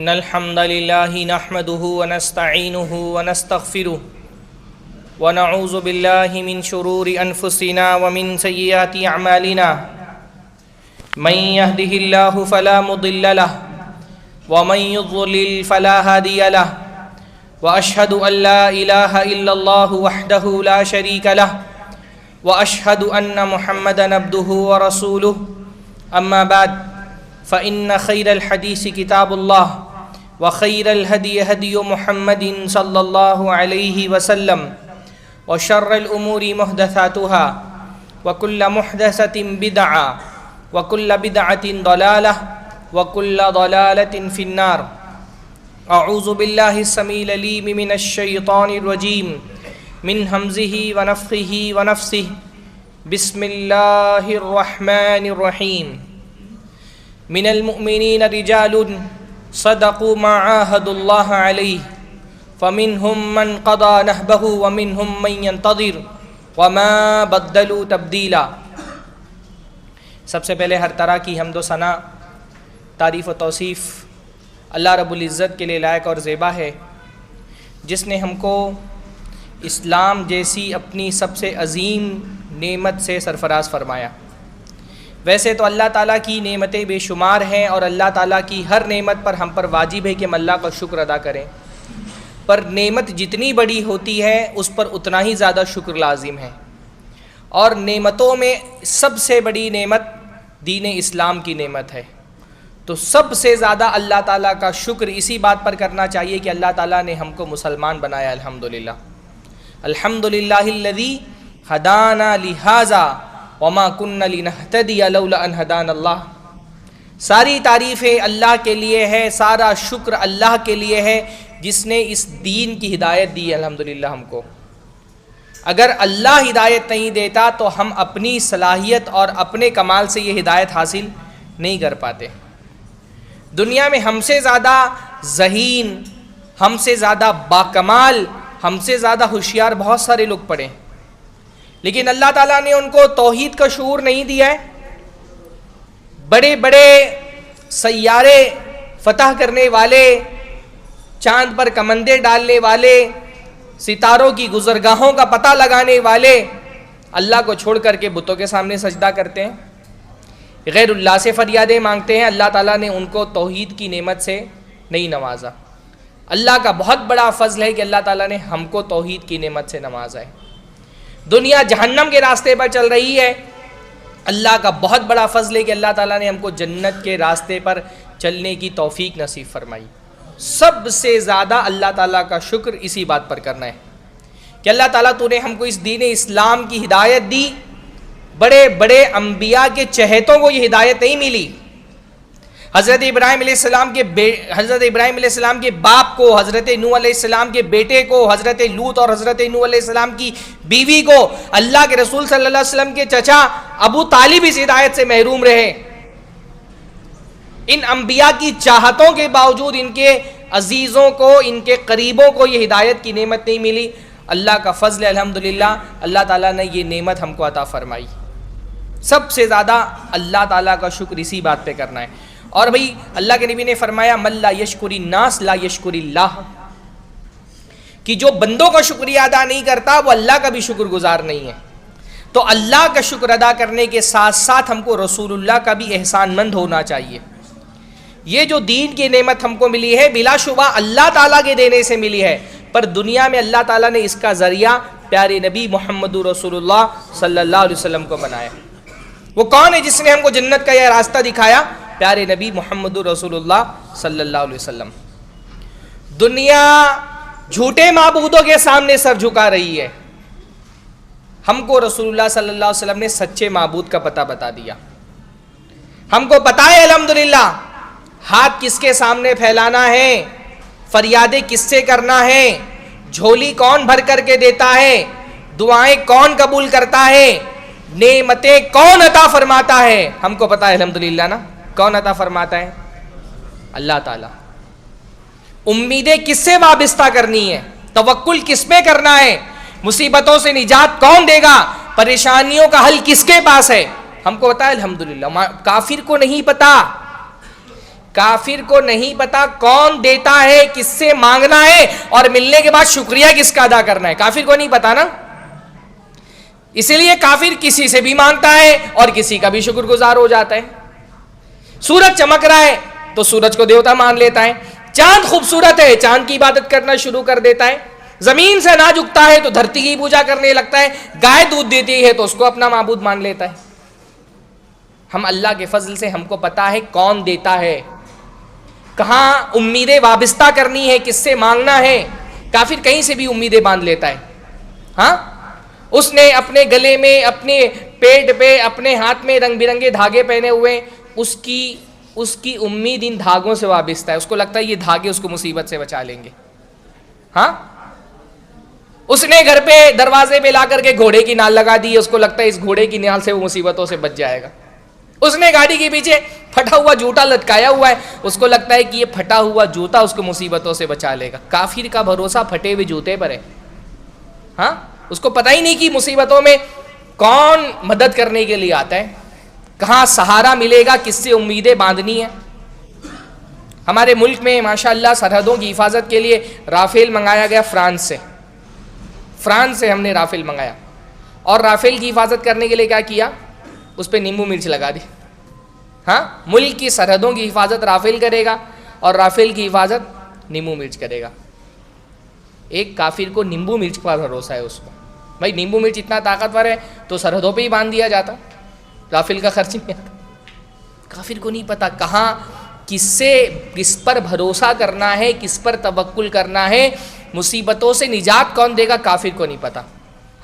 إن الحمد لله نحمده ونستعينه ونستغفره ونعوذ بالله من شرور أنفسنا ومن سيئات أعمالنا من يهده الله فلا مضل له ومن يضلل فلا هادي له وأشهد أن لا إله إلا الله وحده لا شريك له وأشهد أن محمدا عبده ورسوله أما بعد فإن خير الحديث كتاب الله وخير الهدي هدي محمد صلى الله عليه وسلم وشر الأمور محدثاتها وكل محدثة بدعة وكل بدعة ضلالة وكل ضلالة في النار. أعوذ بالله السميع العليم من الشيطان الرجيم من همزه ونفخه ونفسه. بسم الله الرحمن الرحيم. من المؤمنين رجال صدقوا ما عاهدوا الله عليه فمنهم من قضى نحبه ومنهم من ينتظر وما بدلوا تبديلا. سب سے پہلے ہر طرح کی حمد و ثنا، تعریف و توصیف اللہ رب العزت کے لیے لائق اور زیبا ہے، جس نے ہم کو اسلام جیسی اپنی سب سے عظیم نعمت سے سرفراز فرمایا. ویسے تو اللہ تعالیٰ کی نعمتیں بے شمار ہیں اور اللہ تعالیٰ کی ہر نعمت پر ہم پر واجب ہے کہ ہم اللہ کا شکر ادا کریں، پر نعمت جتنی بڑی ہوتی ہے اس پر اتنا ہی زیادہ شکر لازم ہے. اور نعمتوں میں سب سے بڑی نعمت دین اسلام کی نعمت ہے، تو سب سے زیادہ اللہ تعالیٰ کا شکر اسی بات پر کرنا چاہیے کہ اللہ تعالیٰ نے ہم کو مسلمان بنایا. الحمدللہ الحمدللہ الذی ہدانا لہذا وما كنا لنهتدي لولا ان هدانا اللہ. ساری تعریفیں اللہ کے لیے ہے، سارا شکر اللہ کے لیے ہے جس نے اس دین کی ہدایت دی. الحمدللہ ہم کو اگر اللہ ہدایت نہیں دیتا تو ہم اپنی صلاحیت اور اپنے کمال سے یہ ہدایت حاصل نہیں کر پاتے. دنیا میں ہم سے زیادہ ذہین، ہم سے زیادہ باکمال، ہم سے زیادہ ہوشیار بہت سارے لوگ پڑے، لیکن اللہ تعالیٰ نے ان کو توحید کا شعور نہیں دیا ہے. بڑے بڑے سیارے فتح کرنے والے، چاند پر کمندے ڈالنے والے، ستاروں کی گزرگاہوں کا پتہ لگانے والے اللہ کو چھوڑ کر کے بتوں کے سامنے سجدہ کرتے ہیں، غیر اللہ سے فریادیں مانگتے ہیں. اللہ تعالیٰ نے ان کو توحید کی نعمت سے نہیں نوازا. اللہ کا بہت بڑا فضل ہے کہ اللہ تعالیٰ نے ہم کو توحید کی نعمت سے نوازا ہے. دنیا جہنم کے راستے پر چل رہی ہے، اللہ کا بہت بڑا فضل ہے کہ اللہ تعالیٰ نے ہم کو جنت کے راستے پر چلنے کی توفیق نصیب فرمائی. سب سے زیادہ اللہ تعالیٰ کا شکر اسی بات پر کرنا ہے کہ اللہ تعالیٰ تو نے ہم کو اس دین اسلام کی ہدایت دی. بڑے بڑے انبیاء کے چہتوں کو یہ ہدایت نہیں ملی. حضرت ابراہیم علیہ السلام کے باپ کو، حضرت نوح علیہ السلام کے بیٹے کو، حضرت لوط اور حضرت نوح علیہ السلام کی بیوی کو، اللہ کے رسول صلی اللہ علیہ وسلم کے چچا ابو طالب اس ہدایت سے محروم رہے. ان انبیاء کی چاہتوں کے باوجود ان کے عزیزوں کو، ان کے قریبوں کو یہ ہدایت کی نعمت نہیں ملی. اللہ کا فضل ہے الحمدللہ، اللہ تعالیٰ نے یہ نعمت ہم کو عطا فرمائی. سب سے زیادہ اللہ تعالیٰ کا شکر اسی بات پہ کرنا ہے. اور بھئی اللہ کے نبی نے فرمایا من لا یشکر الناس لا یشکر اللہ، کہ جو بندوں کا شکریہ ادا نہیں کرتا وہ اللہ کا بھی شکر گزار نہیں ہے. تو اللہ کا شکر ادا کرنے کے ساتھ ساتھ ہم کو رسول اللہ کا بھی احسان مند ہونا چاہیے. یہ جو دین کی نعمت ہم کو ملی ہے بلا شبہ اللہ تعالیٰ کے دینے سے ملی ہے، پر دنیا میں اللہ تعالیٰ نے اس کا ذریعہ پیارے نبی محمد رسول اللہ صلی اللہ علیہ وسلم کو بنایا. وہ کون ہے جس نے ہم کو جنت کا یہ راستہ دکھایا؟ پیارے نبی محمد رسول اللہ صلی اللہ علیہ وسلم. دنیا جھوٹے معبودوں کے سامنے سر جھکا رہی ہے، ہم کو رسول اللہ صلی اللہ علیہ وسلم نے سچے معبود کا پتہ بتا دیا. ہم کو پتہ ہے الحمدللہ ہاتھ کس کے سامنے پھیلانا ہے، فریادیں کس سے کرنا ہے، جھولی کون بھر کر کے دیتا ہے، دعائیں کون قبول کرتا ہے، نعمتیں کون عطا فرماتا ہے. ہم کو پتہ ہے الحمدللہ نا، کون عطا فرماتا ہے؟ اللہ تعالیٰ. امیدیں کس سے وابستہ کرنی ہے، توکل کس میں کرنا ہے، مصیبتوں سے نجات کون دے گا، پریشانیوں کا حل کس کے پاس ہے؟ ہم کو پتہ ہے الحمدللہ. کافر کو نہیں پتہ، کافر کو نہیں پتا کون دیتا ہے، کس سے مانگنا ہے، اور ملنے کے بعد شکریہ کس کا ادا کرنا ہے. کافر کو نہیں پتا نا، اسی لیے کافر کسی سے بھی مانگتا ہے اور کسی کا بھی شکر گزار ہو جاتا ہے. سورج چمک رہا ہے تو سورج کو دیوتا مان لیتا ہے. چاند خوبصورت ہے، چاند کی عبادت کرنا شروع کر دیتا ہے. زمین سے اناج اگتا ہے تو دھرتی کی پوجا کرنے لگتا ہے. گائے دودھ دیتی ہے تو اس کو اپنا معبود مان لیتا ہے. ہم اللہ کے فضل سے ہم کو پتا ہے کون دیتا ہے، کہاں امیدیں وابستہ کرنی ہے، کس سے مانگنا ہے. کافر کہیں سے بھی امیدیں باندھ لیتا ہے. ہاں، اس نے اپنے گلے میں، اپنے پیٹ پہ، اپنے ہاتھ میں رنگ برنگے دھاگے پہنے ہوئے، اس کی امید ان دھاگوں سے وابستہ ہے. اس کو لگتا ہے یہ دھاگے اس کو مصیبت سے بچا لیں گے. ہاں، اس نے گھر پہ دروازے پہ لا کر کے گھوڑے کی نال لگا دی. اس کو لگتا ہے اس گھوڑے کی نال سے وہ مصیبتوں سے بچ جائے گا. اس نے گاڑی کے پیچھے پھٹا ہوا جوتا لٹکایا ہوا ہے. اس کو لگتا ہے کہ یہ پھٹا ہوا جوتا اس کو مصیبتوں سے بچا لے گا. کافر کا بھروسہ پھٹے ہوئے جوتے پر ہے. ہاں، اس کو پتہ ہی نہیں کہ مصیبتوں میں کون مدد کرنے کے لیے آتا ہے، کہاں سہارا ملے گا، کس سے امیدیں باندھنی ہے. ہمارے ملک میں ماشاءاللہ سرحدوں کی حفاظت کے لیے رافیل منگایا گیا فرانس سے ہم نے رافیل منگایا. اور رافیل کی حفاظت کرنے کے لیے کیا کیا؟ اس پہ نیمبو مرچ لگا دی. ہاں، ملک کی سرحدوں کی حفاظت رافیل کرے گا اور رافیل کی حفاظت نیمبو مرچ کرے گا. ایک کافر کو نیمبو مرچ پر بھروسہ ہے. اس کو بھائی نیمبو مرچ اتنا طاقتور ہے تو سرحدوں پہ ہی باندھ دیا جاتا، رافیل کا خرچ نہیں آتا. کافر کو نہیں پتا کہاں کس پر بھروسہ کرنا ہے، کس پر توکل کرنا ہے، مصیبتوں سے نجات کون دے گا. کافر کو نہیں پتا.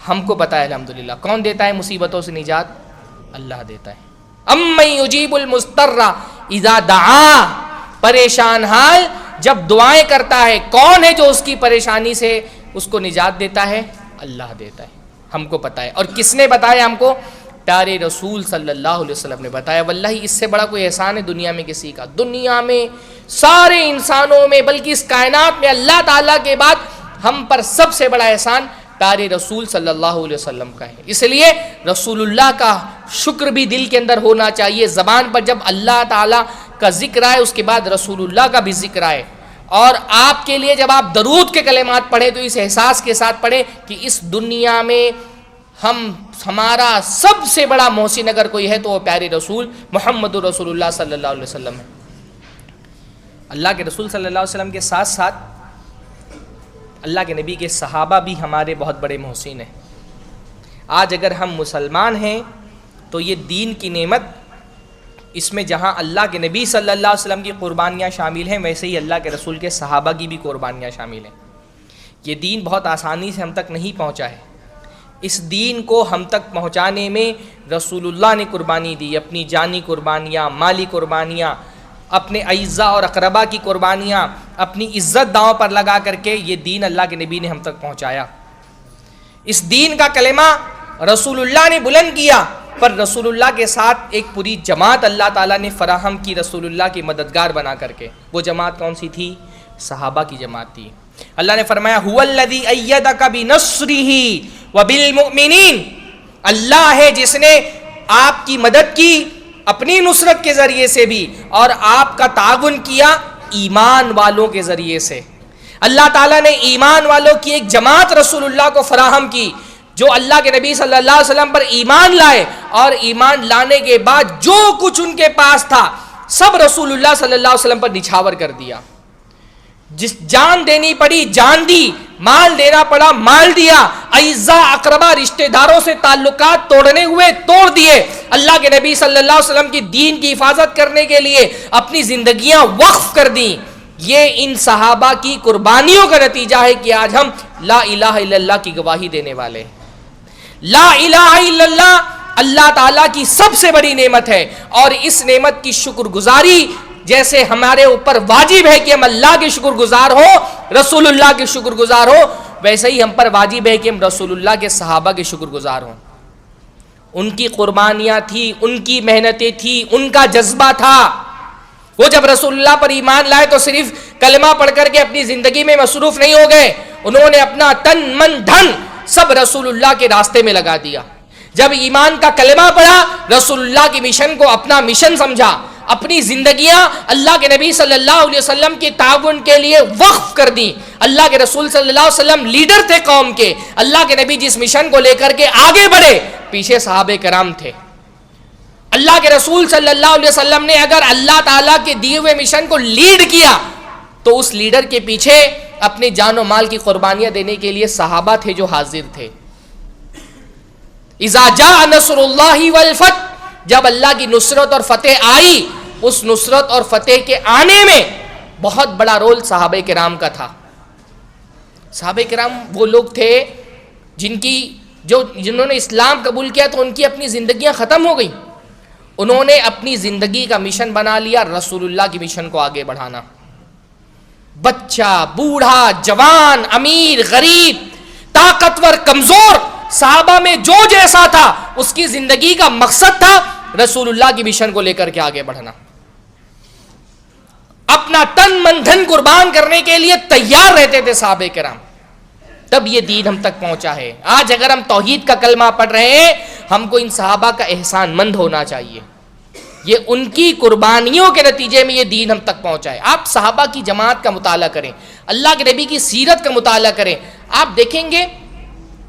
ہم کو پتا ہے الحمدللہ کون دیتا ہے مصیبتوں سے نجات. اللہ دیتا ہے. امن یجیب المضطر اذا دعا، پریشان حال جب دعائیں کرتا ہے کون ہے جو اس کی پریشانی سے اس کو نجات دیتا ہے؟ اللہ دیتا ہے. ہم کو پتا ہے. اور کس نے بتایا ہم کو؟ پیارے رسول صلی اللہ علیہ وسلم نے بتایا. واللہ اس سے بڑا کوئی احسان ہے دنیا میں کسی کا. دنیا میں سارے انسانوں میں بلکہ اس کائنات میں اللہ تعالیٰ کے بعد ہم پر سب سے بڑا احسان پیارے رسول صلی اللہ علیہ وسلم کا ہے. اس لیے رسول اللہ کا شکر بھی دل کے اندر ہونا چاہیے. زبان پر جب اللہ تعالیٰ کا ذکر آئے اس کے بعد رسول اللہ کا بھی ذکر آئے. اور آپ کے لیے جب آپ درود کے کلمات پڑھیں تو اس احساس کے ساتھ پڑھیں کہ اس دنیا میں ہمارا سب سے بڑا محسن اگر کوئی ہے تو وہ پیارے رسول محمد رسول اللہ صلی اللہ علیہ وسلم ہے. اللہ کے رسول صلی اللہ علیہ وسلم کے ساتھ ساتھ اللہ کے نبی کے صحابہ بھی ہمارے بہت بڑے محسن ہیں. آج اگر ہم مسلمان ہیں تو یہ دین کی نعمت، اس میں جہاں اللہ کے نبی صلی اللہ علیہ وسلم کی قربانیاں شامل ہیں ویسے ہی اللہ کے رسول کے صحابہ کی بھی قربانیاں شامل ہیں. یہ دین بہت آسانی سے ہم تک نہیں پہنچا ہے. اس دین کو ہم تک پہنچانے میں رسول اللہ نے قربانی دی، اپنی جانی قربانیاں، مالی قربانیاں، اپنے اعزاء اور اقربا کی قربانیاں، اپنی عزت داؤں پر لگا کر کے یہ دین اللہ کے نبی نے ہم تک پہنچایا. اس دین کا کلمہ رسول اللہ نے بلند کیا، پر رسول اللہ کے ساتھ ایک پوری جماعت اللہ تعالیٰ نے فراہم کی رسول اللہ کی مددگار بنا کر کے. وہ جماعت کون سی تھی؟ صحابہ کی جماعت تھی. اللہ نے فرمایا هو الذی ایدک بنصرہ وبالمؤمنین، اللہ ہے جس نے آپ کی مدد کی اپنی نصرت کے ذریعے سے بھی اور آپ کا تعاون کیا ایمان والوں کے ذریعے سے. اللہ تعالیٰ نے ایمان والوں کی ایک جماعت رسول اللہ کو فراہم کی جو اللہ کے نبی صلی اللہ علیہ وسلم پر ایمان لائے، اور ایمان لانے کے بعد جو کچھ ان کے پاس تھا سب رسول اللہ صلی اللہ علیہ وسلم پر نچھاور کر دیا. جس جان دینی پڑی جان دی، مال دینا پڑا مال دیا، اعزاء اقربا رشتہ داروں سے تعلقات توڑنے ہوئے توڑ دیے. اللہ کے نبی صلی اللہ علیہ وسلم کی دین کی حفاظت کرنے کے لیے اپنی زندگیاں وقف کر دیں. یہ ان صحابہ کی قربانیوں کا نتیجہ ہے کہ آج ہم لا الہ الا اللہ کی گواہی دینے والے. لا الہ الا اللہ اللہ تعالیٰ کی سب سے بڑی نعمت ہے، اور اس نعمت کی شکر گزاری جیسے ہمارے اوپر واجب ہے کہ ہم اللہ کے شکر گزار ہو، رسول اللہ کے شکر گزار ہو، ویسے ہی ہم پر واجب ہے کہ ہم رسول اللہ کے صحابہ کے شکر گزار ہوں. ان کی قربانیاں تھی، ان کی محنتیں تھی، ان کا جذبہ تھا. وہ جب رسول اللہ پر ایمان لائے تو صرف کلمہ پڑھ کر کے اپنی زندگی میں مصروف نہیں ہو گئے، انہوں نے اپنا تن من دھن سب رسول اللہ کے راستے میں لگا دیا. جب ایمان کا کلمہ پڑھا رسول اللہ کی مشن کو اپنا مشن سمجھا، اپنی زندگیاں اللہ کے نبی صلی اللہ علیہ وسلم کے تعاون کے لیے وقف کر دی. اللہ کے رسول صلی اللہ علیہ وسلم لیڈر تھے قوم کے. اللہ کے نبی جس مشن کو لے کر کے آگے بڑھے پیچھے صحابہ کرام تھے. اللہ کے رسول صلی اللہ علیہ وسلم نے اگر اللہ تعالیٰ کے دیے ہوئے مشن کو لیڈ کیا تو اس لیڈر کے پیچھے اپنی جان و مال کی قربانیاں دینے کے لیے صحابہ تھے جو حاضر تھے. اذا جاء نصر اللہ والفتح، جب اللہ کی نصرت اور فتح آئی، اس نصرت اور فتح کے آنے میں بہت بڑا رول صحابہ کرام کا تھا. صحابہ کرام وہ لوگ تھے جنہوں نے اسلام قبول کیا تو ان کی اپنی زندگیاں ختم ہو گئیں. انہوں نے اپنی زندگی کا مشن بنا لیا رسول اللہ کی مشن کو آگے بڑھانا. بچہ، بوڑھا، جوان، امیر، غریب، طاقتور، کمزور، صحابہ میں جو جیسا تھا اس کی زندگی کا مقصد تھا رسول اللہ کی مشن کو لے کر کے آگے بڑھنا. اپنا تن من دھن قربان کرنے کے لیے تیار رہتے تھے صحابہ کرام. تب یہ دین ہم تک پہنچا ہے. آج اگر ہم توحید کا کلمہ پڑھ رہے ہیں ہم کو ان صحابہ کا احسان مند ہونا چاہیے. یہ ان کی قربانیوں کے نتیجے میں یہ دین ہم تک پہنچا ہے. آپ صحابہ کی جماعت کا مطالعہ کریں، اللہ کے نبی کی سیرت کا مطالعہ کریں، آپ دیکھیں گے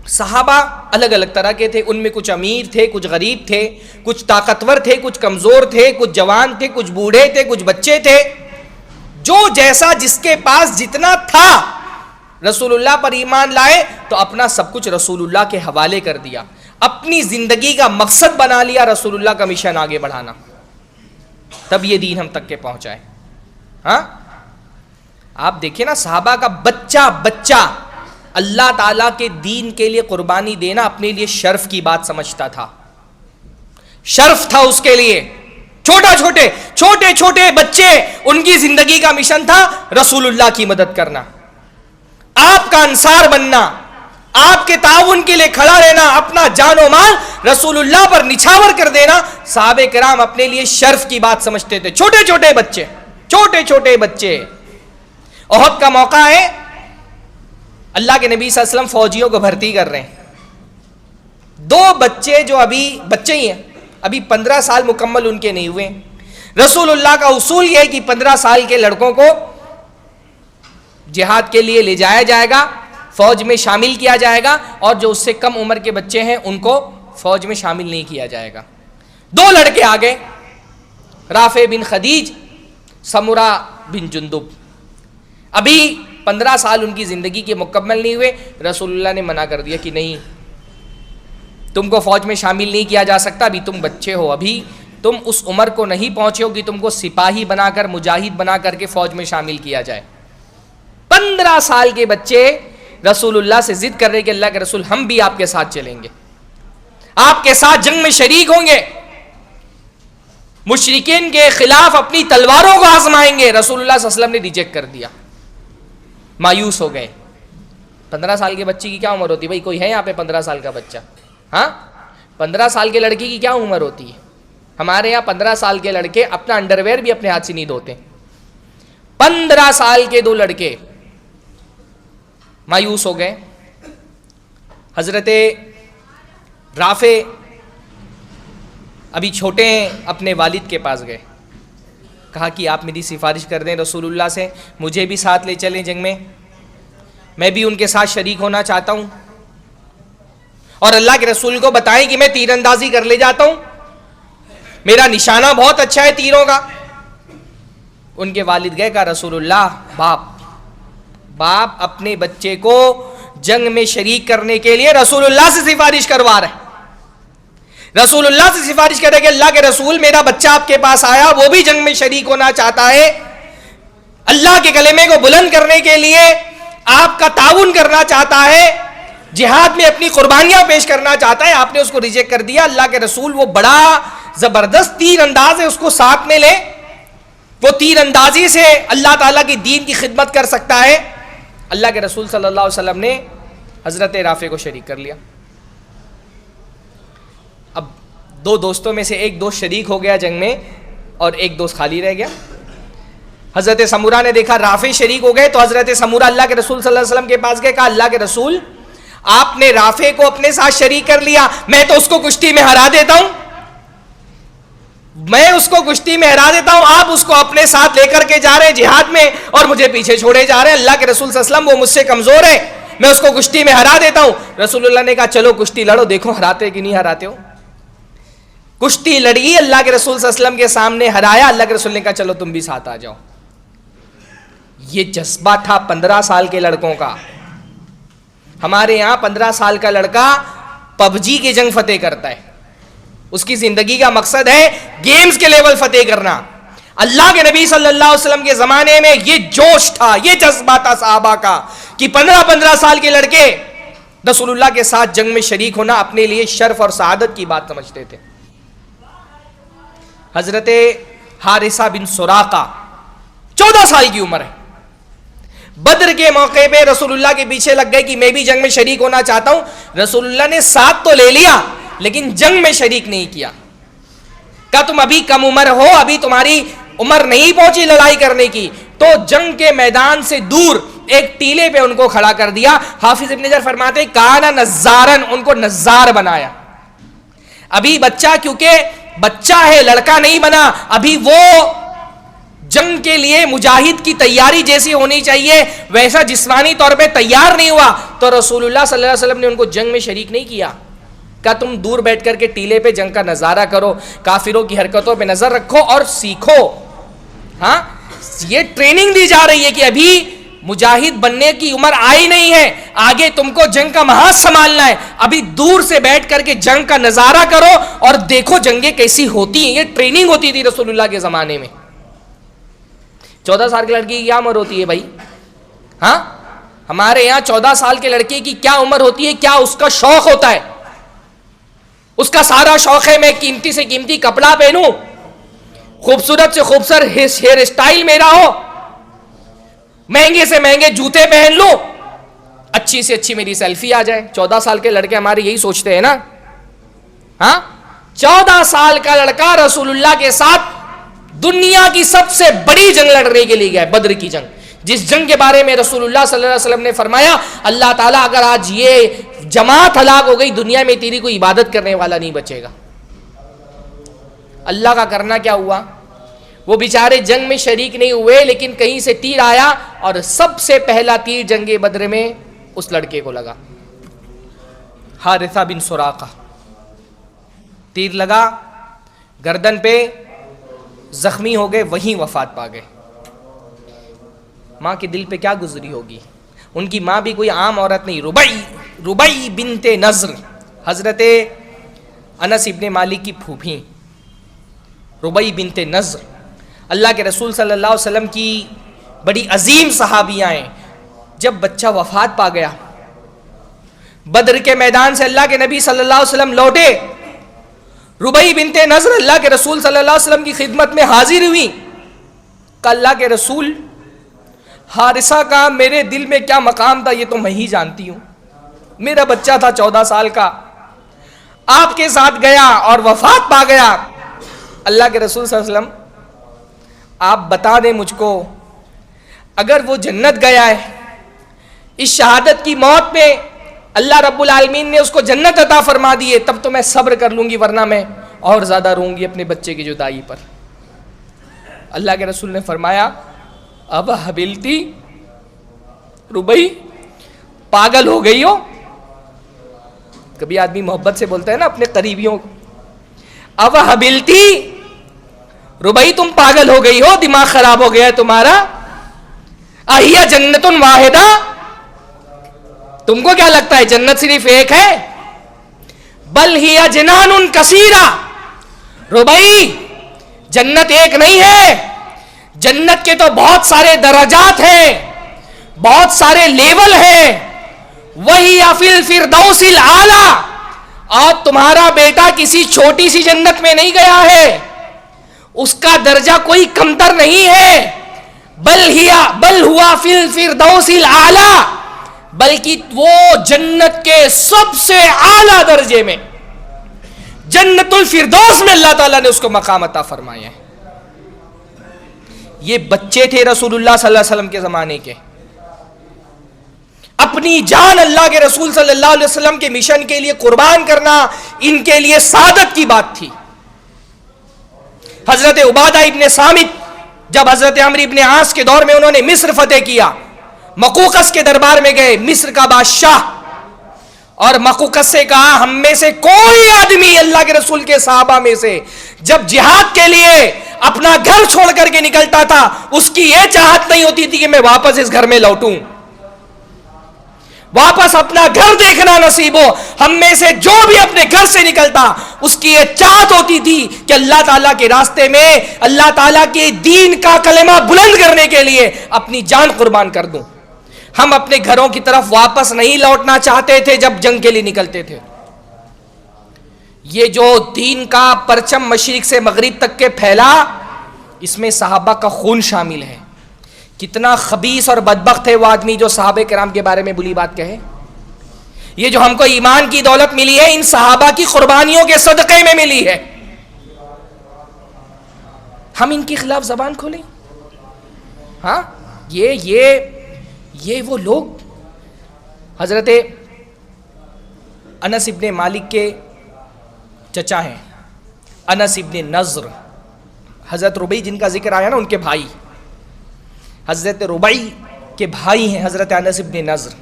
صحابہ الگ الگ طرح کے تھے. ان میں کچھ امیر تھے، کچھ غریب تھے، کچھ طاقتور تھے، کچھ کمزور تھے، کچھ جوان تھے، کچھ بوڑھے تھے، کچھ بچے تھے. جو جیسا جس کے پاس جتنا تھا رسول اللہ پر ایمان لائے تو اپنا سب کچھ رسول اللہ کے حوالے کر دیا. اپنی زندگی کا مقصد بنا لیا رسول اللہ کا مشن آگے بڑھانا. تب یہ دین ہم تک کے پہنچا ہے. ہاں آپ دیکھیں نا، صحابہ کا بچہ اللہ تعالیٰ کے دین کے لیے قربانی دینا اپنے لیے شرف کی بات سمجھتا تھا. شرف تھا اس کے لیے. چھوٹے چھوٹے بچے، ان کی زندگی کا مشن تھا رسول اللہ کی مدد کرنا، آپ کا انصار بننا، آپ کے تعاون کے لیے کھڑا رہنا، اپنا جان و مال رسول اللہ پر نچھاور کر دینا صحابہ کرام اپنے لیے شرف کی بات سمجھتے تھے. چھوٹے بچے. احد کا موقع ہے، اللہ کے نبی صلی اللہ علیہ وسلم فوجیوں کو بھرتی کر رہے ہیں. 2 بچے جو ابھی بچے ہی ہیں، ابھی 15 سال مکمل ان کے نہیں ہوئے. رسول اللہ کا اصول یہ ہے کہ 15 سال کے لڑکوں کو جہاد کے لیے لے جایا جائے گا، فوج میں شامل کیا جائے گا، اور جو اس سے کم عمر کے بچے ہیں ان کو فوج میں شامل نہیں کیا جائے گا. 2 لڑکے آگے، رافع بن خدیج، سمرہ بن جندب. ابھی 15 سال ان کی زندگی کے مکمل نہیں ہوئے. رسول اللہ نے منع کر دیا کہ نہیں، تم کو فوج میں شامل نہیں کیا جا سکتا، ابھی تم بچے ہو، ابھی تم اس عمر کو نہیں پہنچے ہو کہ تم کو سپاہی بنا کر، مجاہد بنا کر کے فوج میں شامل کیا جائے. 15 سال کے بچے رسول اللہ سے ضد کر رہے کہ اللہ کے رسول ہم بھی آپ کے ساتھ چلیں گے، آپ کے ساتھ جنگ میں شریک ہوں گے، مشرکین کے خلاف اپنی تلواروں کو آزمائیں گے. رسول اللہ صلی اللہ علیہ وسلم نے ریجیکٹ کر دیا، مایوس ہو گئے. 15 سال کے بچے کی کیا عمر ہوتی ہے بھائی؟ کوئی ہے یہاں پہ 15 سال کا بچہ؟ ہاں 15 سال کے لڑکی کی کیا عمر ہوتی ہے؟ ہمارے یہاں 15 سال کے لڑکے اپنا انڈرویئر بھی اپنے ہاتھ سے نہیں دھوتے. 15 سال کے 2 لڑکے مایوس ہو گئے. حضرت رافع ابھی چھوٹے ہیں، اپنے والد کے پاس گئے، کہا کہ آپ میری سفارش کر دیں رسول اللہ سے، مجھے بھی ساتھ لے چلیں جنگ میں بھی ان کے ساتھ شریک ہونا چاہتا ہوں، اور اللہ کے رسول کو بتائیں کہ میں تیر اندازی کر لے جاتا ہوں، میرا نشانہ بہت اچھا ہے تیروں کا. ان کے والد گئے، کہا رسول اللہ، باپ اپنے بچے کو جنگ میں شریک کرنے کے لیے رسول اللہ سے سفارش کروا رہے. رسول اللہ سے سفارش کرے کہ اللہ کے رسول میرا بچہ آپ کے پاس آیا، وہ بھی جنگ میں شریک ہونا چاہتا ہے، اللہ کے کلمے کو بلند کرنے کے لیے آپ کا تعاون کرنا چاہتا ہے، جہاد میں اپنی قربانیاں پیش کرنا چاہتا ہے. آپ نے اس کو ریجیکٹ کر دیا. اللہ کے رسول وہ بڑا زبردست تیر انداز ہے، اس کو ساتھ میں لے، وہ تیر اندازی سے اللہ تعالیٰ کی دین کی خدمت کر سکتا ہے. اللہ کے رسول صلی اللہ علیہ وسلم نے حضرت رافع کو شریک کر لیا. اب 2 دوستوں میں سے ایک دوست شریک ہو گیا جنگ میں اور ایک دوست خالی رہ گیا. حضرت سمورہ نے دیکھا رافع شریک ہو گئے تو حضرت سمورہ اللہ کے رسول صلی اللہ علیہ وسلم کے پاس گئے، کہا اللہ کے رسول آپ نے رافع کو اپنے ساتھ شریک کر لیا، میں تو اس کو کشتی میں ہرا دیتا ہوں. میں اس کو کشتی میں ہرا دیتا ہوں, آپ اس کو اپنے ساتھ لے کر کے جا رہے ہیں جہاد میں اور مجھے پیچھے چھوڑے جا رہے ہیں. اللہ کے رسول صلی اللہ علیہ وسلم وہ مجھ سے کمزور ہے, میں اس کو کشتی میں ہرا دیتا ہوں. رسول اللہ نے کہا چلو کشتی لڑو, دیکھو ہراتے کہ نہیں ہراتے ہو. کشتی لڑی, اللہ کے رسول صلی اللہ علیہ وسلم کے سامنے ہرایا. اللہ کے رسول نے کہا چلو تم بھی ساتھ آ جاؤ. یہ جذبہ تھا 15 سال کے لڑکوں کا. ہمارے یہاں 15 سال کا لڑکا پب جی کی جنگ فتح کرتا ہے, اس کی زندگی کا مقصد ہے گیمز کے لیول فتح کرنا. اللہ کے نبی صلی اللہ علیہ وسلم کے زمانے میں یہ جوش تھا, یہ جذبہ تھا صحابہ کا کہ 15 سال کے لڑکے رسول اللہ کے ساتھ جنگ میں شریک ہونا اپنے لیے شرف اور سعادت کی بات سمجھتے تھے. حضرت حارثہ بن سراقہ 14 سال کی عمر ہے. بدر کے موقع پہ رسول اللہ کے پیچھے لگ گئے کہ میں بھی جنگ میں شریک ہونا چاہتا ہوں. رسول اللہ نے ساتھ تو لے لیا لیکن جنگ میں شریک نہیں کیا. کہا تم ابھی کم عمر ہو, ابھی تمہاری عمر نہیں پہنچی لڑائی کرنے کی. تو جنگ کے میدان سے دور ایک ٹیلے پہ ان کو کھڑا کر دیا. حافظ ابن حجر فرماتے کانا نزارن, ان کو نزار بنایا. ابھی بچہ, کیونکہ بچہ ہے, لڑکا نہیں بنا ابھی, وہ جنگ کے لیے مجاہد کی تیاری جیسی ہونی چاہیے ویسا جسمانی طور پہ تیار نہیں ہوا. تو رسول اللہ صلی اللہ علیہ وسلم نے ان کو جنگ میں شریک نہیں کیا. کہا تم دور بیٹھ کر کے ٹیلے پہ جنگ کا نظارہ کرو, کافروں کی حرکتوں پہ نظر رکھو اور سیکھو. ہاں, یہ ٹریننگ دی جا رہی ہے کہ ابھی مجاہد بننے کی عمر آئی نہیں ہے, آگے تم کو جنگ کا محاذ سنبھالنا ہے. ابھی دور سے بیٹھ کر کے جنگ کا نظارہ کرو اور دیکھو جنگیں کیسی ہوتی ہیں. یہ ٹریننگ ہوتی تھی رسول اللہ کے زمانے میں. 14 سال کی لڑکی کی کیا عمر ہوتی ہے بھائی؟ ہاں, ہمارے یہاں 14 سال کے لڑکے کی کیا عمر ہوتی ہے, کیا اس کا شوق ہوتا ہے؟ اس کا سارا شوق ہے میں قیمتی سے قیمتی کپڑا پہنوں, خوبصورت سے خوبصورت ہیئر اسٹائل میرا ہو, مہنگے سے مہنگے جوتے پہن لوں, اچھی سے اچھی میری سیلفی آ جائے. 14 سال کے لڑکے ہمارے یہی سوچتے ہیں نا. ہاں, 14 سال کا لڑکا رسول اللہ کے ساتھ دنیا کی سب سے بڑی جنگ لڑنے کے لیے گیا ہے, بدر کی جنگ, جس جنگ کے بارے میں رسول اللہ صلی اللہ علیہ وسلم نے فرمایا اللہ تعالیٰ اگر آج یہ جماعت ہلاک ہو گئی دنیا میں تیری کوئی عبادت کرنے والا نہیں بچے گا. اللہ کا کرنا کیا ہوا, وہ بیچارے جنگ میں شریک نہیں ہوئے لیکن کہیں سے تیر آیا اور سب سے پہلا تیر جنگ بدر میں اس لڑکے کو لگا, حارثہ بن سراقہ. تیر لگا گردن پہ, زخمی ہو گئے, وہیں وفات پا گئے. ماں کے دل پہ کیا گزری ہوگی. ان کی ماں بھی کوئی عام عورت نہیں, ربیع بنت نضر, حضرت انس ابن مالک کی پھوپھی ربیع بنت نضر, اللہ کے رسول صلی اللہ علیہ وسلم کی بڑی عظیم صحابیاں ہیں. جب بچہ وفات پا گیا, بدر کے میدان سے اللہ کے نبی صلی اللہ علیہ وسلم لوٹے, ربیع بنت نضر اللہ کے رسول صلی اللہ علیہ وسلم کی خدمت میں حاضر ہوئی. کہ اللہ کے رسول, حارثہ کا میرے دل میں کیا مقام تھا یہ تو میں ہی جانتی ہوں. میرا بچہ تھا 14 سال کا, آپ کے ساتھ گیا اور وفات پا گیا. اللہ کے رسول صلی اللہ علیہ وسلم آپ بتا دیں مجھ کو, اگر وہ جنت گیا ہے, اس شہادت کی موت میں اللہ رب العالمین نے اس کو جنت عطا فرما دی ہے, تب تو میں صبر کر لوں گی, ورنہ میں اور زیادہ روں گی اپنے بچے کی جدائی پر. اللہ کے رسول نے فرمایا اب حبیلتی, ربیع پاگل ہو گئی ہو. کبھی آدمی محبت سے بولتا ہے نا اپنے قریبیوں, اب حبیلتی, ربیع تم پاگل ہو گئی ہو, دماغ خراب ہو گیا ہے تمہارا. اہیا جنت واحدہ, تم کو کیا لگتا ہے جنت صرف ایک ہے؟ بل ہی جنان کثیرہ, ربیع جنت ایک نہیں ہے, جنت کے تو بہت سارے درجات ہیں, بہت سارے لیول ہیں. وہی فی الفردوس الاعلی, اور تمہارا بیٹا کسی چھوٹی سی جنت میں نہیں گیا ہے, اس کا درجہ کوئی کمتر نہیں ہے. بل ہوا فی الفردوس الاعلی, بلکہ وہ جنت کے سب سے اعلیٰ درجے میں جنت الفردوس میں اللہ تعالیٰ نے اس کو مقام عطا فرمایا ہے. یہ بچے تھے رسول اللہ صلی اللہ علیہ وسلم کے زمانے کے, اپنی جان اللہ کے رسول صلی اللہ علیہ وسلم کے مشن کے لیے قربان کرنا ان کے لیے سعادت کی بات تھی. حضرت عبادہ ابن صامت جب حضرت عمرو ابن عاص کے دور میں انہوں نے مصر فتح کیا، مقوقس کے دربار میں گئے، مصر کا بادشاہ، اور مقوقس سے کہا ہم میں سے کوئی آدمی اللہ کے رسول کے صحابہ میں سے جب جہاد کے لیے اپنا گھر چھوڑ کر کے نکلتا تھا اس کی یہ چاہت نہیں ہوتی تھی کہ میں واپس اس گھر میں لوٹوں، واپس اپنا گھر دیکھنا نصیب ہو۔ ہم میں سے جو بھی اپنے گھر سے نکلتا اس کی یہ چاہت ہوتی تھی کہ اللہ تعالیٰ کے راستے میں اللہ تعالیٰ کے دین کا کلمہ بلند کرنے کے لیے اپنی جان قربان کر دوں۔ ہم اپنے گھروں کی طرف واپس نہیں لوٹنا چاہتے تھے جب جنگ کے لیے نکلتے تھے۔ یہ جو دین کا پرچم مشرق سے مغرب تک کے پھیلا، اس میں صحابہ کا خون شامل ہے۔ کتنا خبیث اور بدبخت ہے وہ آدمی جو صحابہ کرام کے بارے میں بری بات کہے۔ یہ جو ہم کو ایمان کی دولت ملی ہے ان صحابہ کی قربانیوں کے صدقے میں ملی ہے، ہم ان کے خلاف زبان کھولیں؟ ہاں، یہ وہ لوگ حضرت انس ابن مالک کے چچا ہیں، انس ابن نضر، حضرت ربیع جن کا ذکر آیا نا ان کے بھائی، حضرت ربیع کے بھائی ہیں حضرت انس ابن نضر۔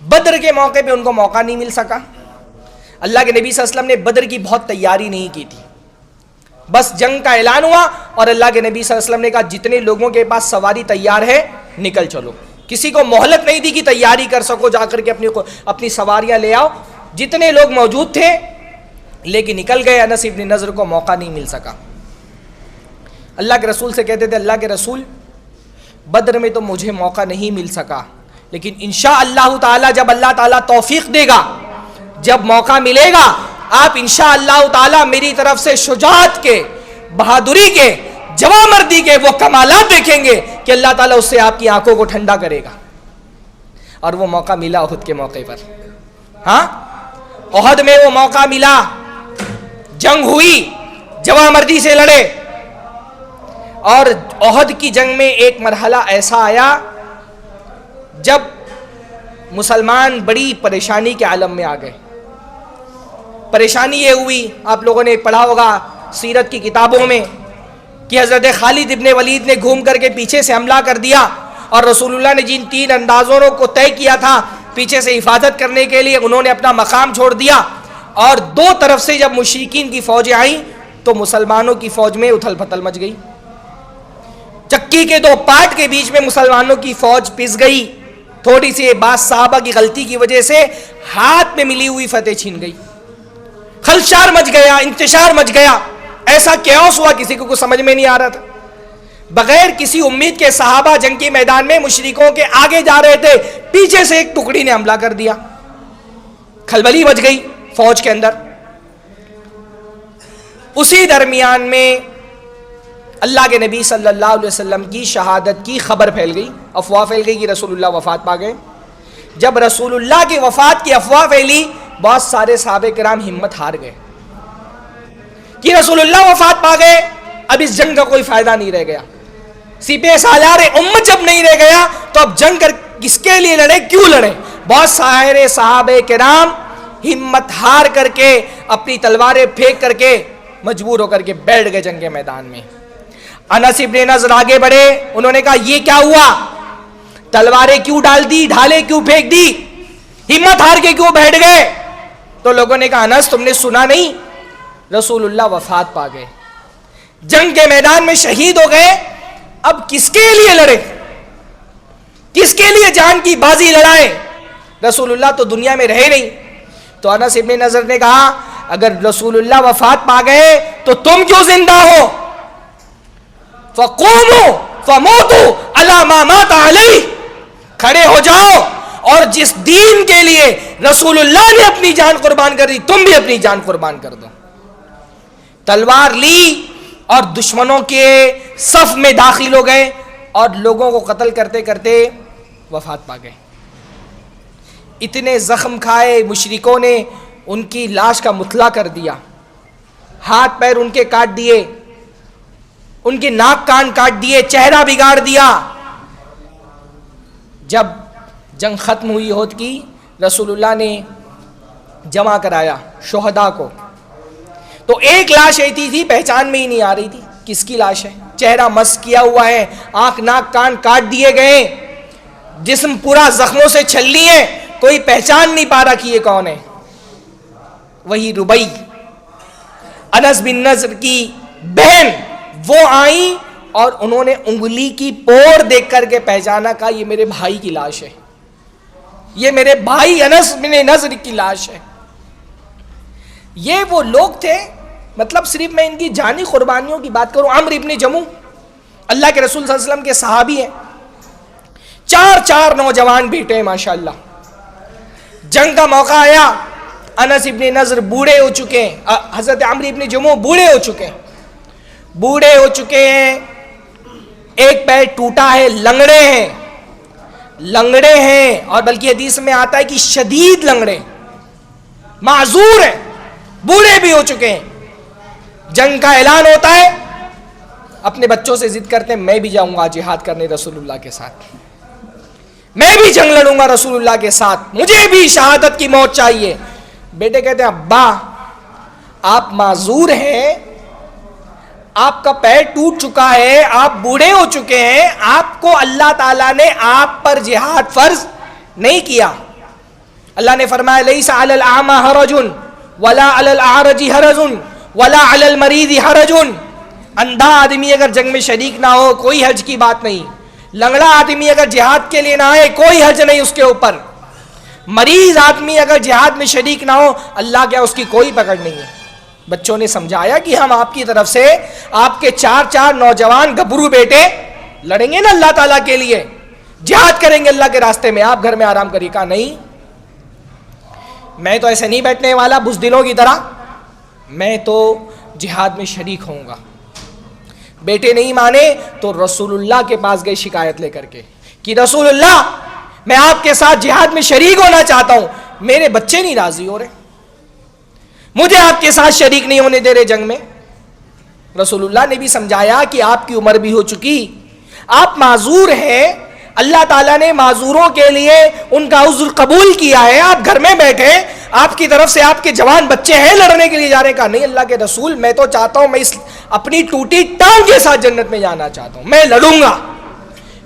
بدر کے موقع پہ ان کو موقع نہیں مل سکا، اللہ کے نبی صلی اللہ علیہ وسلم نے بدر کی بہت تیاری نہیں کی تھی، بس جنگ کا اعلان ہوا اور اللہ کے نبی صلی اللہ علیہ وسلم نے کہا جتنے لوگوں کے پاس سواری تیار ہے نکل چلو، کسی کو مہلت نہیں دی کہ تیاری کر سکو، جا کر کے اپنی سواریاں لے آؤ، جتنے لوگ موجود تھے لیکن نکل گئے۔ انس ابن نضر کو موقع نہیں مل سکا، اللہ کے رسول سے کہتے تھے اللہ کے رسول بدر میں تو مجھے موقع نہیں مل سکا، لیکن انشاءاللہ تعالی جب اللہ تعالیٰ توفیق دے گا، جب موقع ملے گا، آپ انشاءاللہ تعالی میری طرف سے شجاعت کے، بہادری کے، جواں مردی کے وہ کمالات دیکھیں گے کہ اللہ تعالیٰ اس سے آپ کی آنکھوں کو ٹھنڈا کرے گا۔ اور وہ موقع ملا احد کے موقع پر، ہاں احد میں وہ موقع ملا، جنگ ہوئی، جواں مردی سے لڑے، اور احد کی جنگ میں ایک مرحلہ ایسا آیا جب مسلمان بڑی پریشانی کے عالم میں آ گئے۔ پریشانی یہ ہوئی، آپ لوگوں نے پڑھا ہوگا سیرت کی کتابوں میں کہ حضرت خالد ابن ولید نے گھوم کر کے پیچھے سے حملہ کر دیا، اور رسول اللہ نے جن 3 اندازوں کو طے کیا تھا پیچھے سے حفاظت کرنے کے لیے انہوں نے اپنا مقام چھوڑ دیا، اور 2 طرف سے جب مشرکین کی فوجیں آئیں تو مسلمانوں کی فوج میں اتھل پھتل مچ گئی، چکی کے 2 پارٹ کے بیچ میں مسلمانوں کی فوج پس گئی، تھوڑی سی بعض صحابہ کی غلطی کی وجہ سے ہاتھ میں ملی ہوئی فتح چھین گئی، خلشار مچ گیا، انتشار مچ گیا، ایسا کیوس ہوا کسی کو کچھ سمجھ میں نہیں آ رہا تھا۔ بغیر کسی امید کے صحابہ جنگ کے میدان میں مشرکوں کے آگے جا رہے تھے، پیچھے سے ایک ٹکڑی نے حملہ کر دیا، کھلبلی مچ گئی فوج کے اندر۔ اسی درمیان میں اللہ کے نبی صلی اللہ علیہ وسلم کی شہادت کی خبر پھیل گئی، افواہ پھیل گئی کہ رسول اللہ وفات پا گئے۔ جب رسول اللہ کی وفات کی افواہ پھیلی، بہت سارے صحابہ کرام ہمت ہار گئے کہ رسول اللہ وفات پا گئے، اب اس جنگ کا کوئی فائدہ نہیں رہ گیا، سپہ سالار امت جب نہیں رہ گیا تو اب جنگ کس کے لیے لڑے، کیوں لڑے۔ بہت سارے صحابہ کرام ہمت ہار کر کے اپنی تلواریں پھینک کر کے مجبور ہو کر کے بیٹھ گئے جنگ کے میدان میں۔ انس ابن نضر آگے بڑھے، انہوں نے کہا یہ کیا ہوا، تلواریں کیوں ڈال دی، ڈھالیں کیوں پھینک دی، ہمت ہار کے کیوں بیٹھ گئے؟ تو لوگوں نے کہا انس تم نے سنا نہیں، رسول اللہ وفات پا گئے، جنگ کے میدان میں شہید ہو گئے، اب کس کے لیے لڑے، کس کے لیے جان کی بازی لڑائیں، رسول اللہ تو دنیا میں رہے نہیں۔ تو انس ابن نضر نے کہا اگر رسول اللہ وفات پا گئے تو تم کیوں زندہ ہو، فَقُومُوا فَمُوتُوا عَلَى مَا مَاتَ عَلَيْهِ، کھڑے ہو جاؤ اور جس دین کے لیے رسول اللہ نے اپنی جان قربان کر دی تم بھی اپنی جان قربان کر دو۔ تلوار لی اور دشمنوں کے صف میں داخل ہو گئے اور لوگوں کو قتل کرتے کرتے وفات پا گئے۔ اتنے زخم کھائے، مشرکوں نے ان کی لاش کا مطلع کر دیا، ہاتھ پیر ان کے کاٹ دیے، ان کے ناک کان کاٹ دیے، چہرہ بگاڑ دیا۔ جب جنگ ختم ہوئی احد کی، رسول اللہ نے جمع کرایا شہداء کو، تو ایک لاش ایسی تھی پہچان میں ہی نہیں آ رہی تھی کس کی لاش ہے. چہرہ مس کیا ہوا ہے, آنکھ ناک کان کاٹ دیے گئے, جسم پورا زخموں سے چھلنی ہے, کوئی پہچان نہیں پا رہا کہ یہ کون ہے. وہی ربی انس بن نضر کی بہن وہ آئیں اور انہوں نے انگلی کی پور دیکھ کر کے پہچانا, کہا یہ میرے بھائی کی لاش ہے, یہ میرے بھائی انس بن نضر کی لاش ہے. یہ وہ لوگ تھے, مطلب صرف میں ان کی جانی قربانیوں کی بات کروں. عمرو ابن جموح اللہ کے رسول صلی اللہ علیہ وسلم کے صحابی ہیں, 4 نوجوان بیٹے ہیں ماشاءاللہ. جنگ کا موقع آیا, انس ابن نضر بوڑھے ہو چکے ہیں, حضرت عمرو ابن جموح بوڑھے ہو چکے ہیں, ایک پیر ٹوٹا ہے, لنگڑے ہیں, اور بلکہ حدیث میں آتا ہے کہ شدید لنگڑے, معذور ہیں, بوڑھے بھی ہو چکے ہیں. جنگ کا اعلان ہوتا ہے, اپنے بچوں سے ضد کرتے ہیں میں بھی جاؤں گا جہاد کرنے رسول اللہ کے ساتھ, میں بھی جنگ لڑوں گا رسول اللہ کے ساتھ, مجھے بھی شہادت کی موت چاہیے. بیٹے کہتے ہیں ابا آپ معذور ہیں, آپ کا پیر ٹوٹ چکا ہے, آپ بوڑھے ہو چکے ہیں, آپ کو اللہ تعالیٰ نے آپ پر جہاد فرض نہیں کیا. اللہ نے فرمایا لیس علی الاعمى حرج ولا علی الاعرج حرج ولا علی المریض حرج. اندھا آدمی اگر جنگ میں شریک نہ ہو کوئی حرج کی بات نہیں, لنگڑا آدمی اگر جہاد کے لیے نہ آئے کوئی حرج نہیں اس کے اوپر, مریض آدمی اگر جہاد میں شریک نہ ہو اللہ کیا اس کی کوئی پکڑ نہیں ہے. بچوں نے سمجھایا کہ ہم آپ کی طرف سے آپ کے 4 نوجوان گبرو بیٹے لڑیں گے نا اللہ تعالیٰ کے لیے, جہاد کریں گے اللہ کے راستے میں, آپ گھر میں آرام کریے. کہا نہیں, میں تو ایسے نہیں بیٹھنے والا بزدلوں کی طرح, میں تو جہاد میں شریک ہوں گا. بیٹے نہیں مانے تو رسول اللہ کے پاس گئے شکایت لے کر کے کہ رسول اللہ میں آپ کے ساتھ جہاد میں شریک ہونا چاہتا ہوں, میرے بچے نہیں راضی ہو رہے, مجھے آپ کے ساتھ شریک نہیں ہونے دے رہے جنگ میں. رسول اللہ نے بھی سمجھایا کہ آپ کی عمر بھی ہو چکی, آپ معذور ہیں, اللہ تعالیٰ نے معذوروں کے لیے ان کا عذر قبول کیا ہے, آپ گھر میں بیٹھے, آپ کی طرف سے آپ کے جوان بچے ہیں لڑنے کے لیے جا رہے. کہا نہیں اللہ کے رسول میں تو چاہتا ہوں, میں اپنی ٹوٹی ٹانگ کے ساتھ جنت میں جانا چاہتا ہوں, میں لڑوں گا,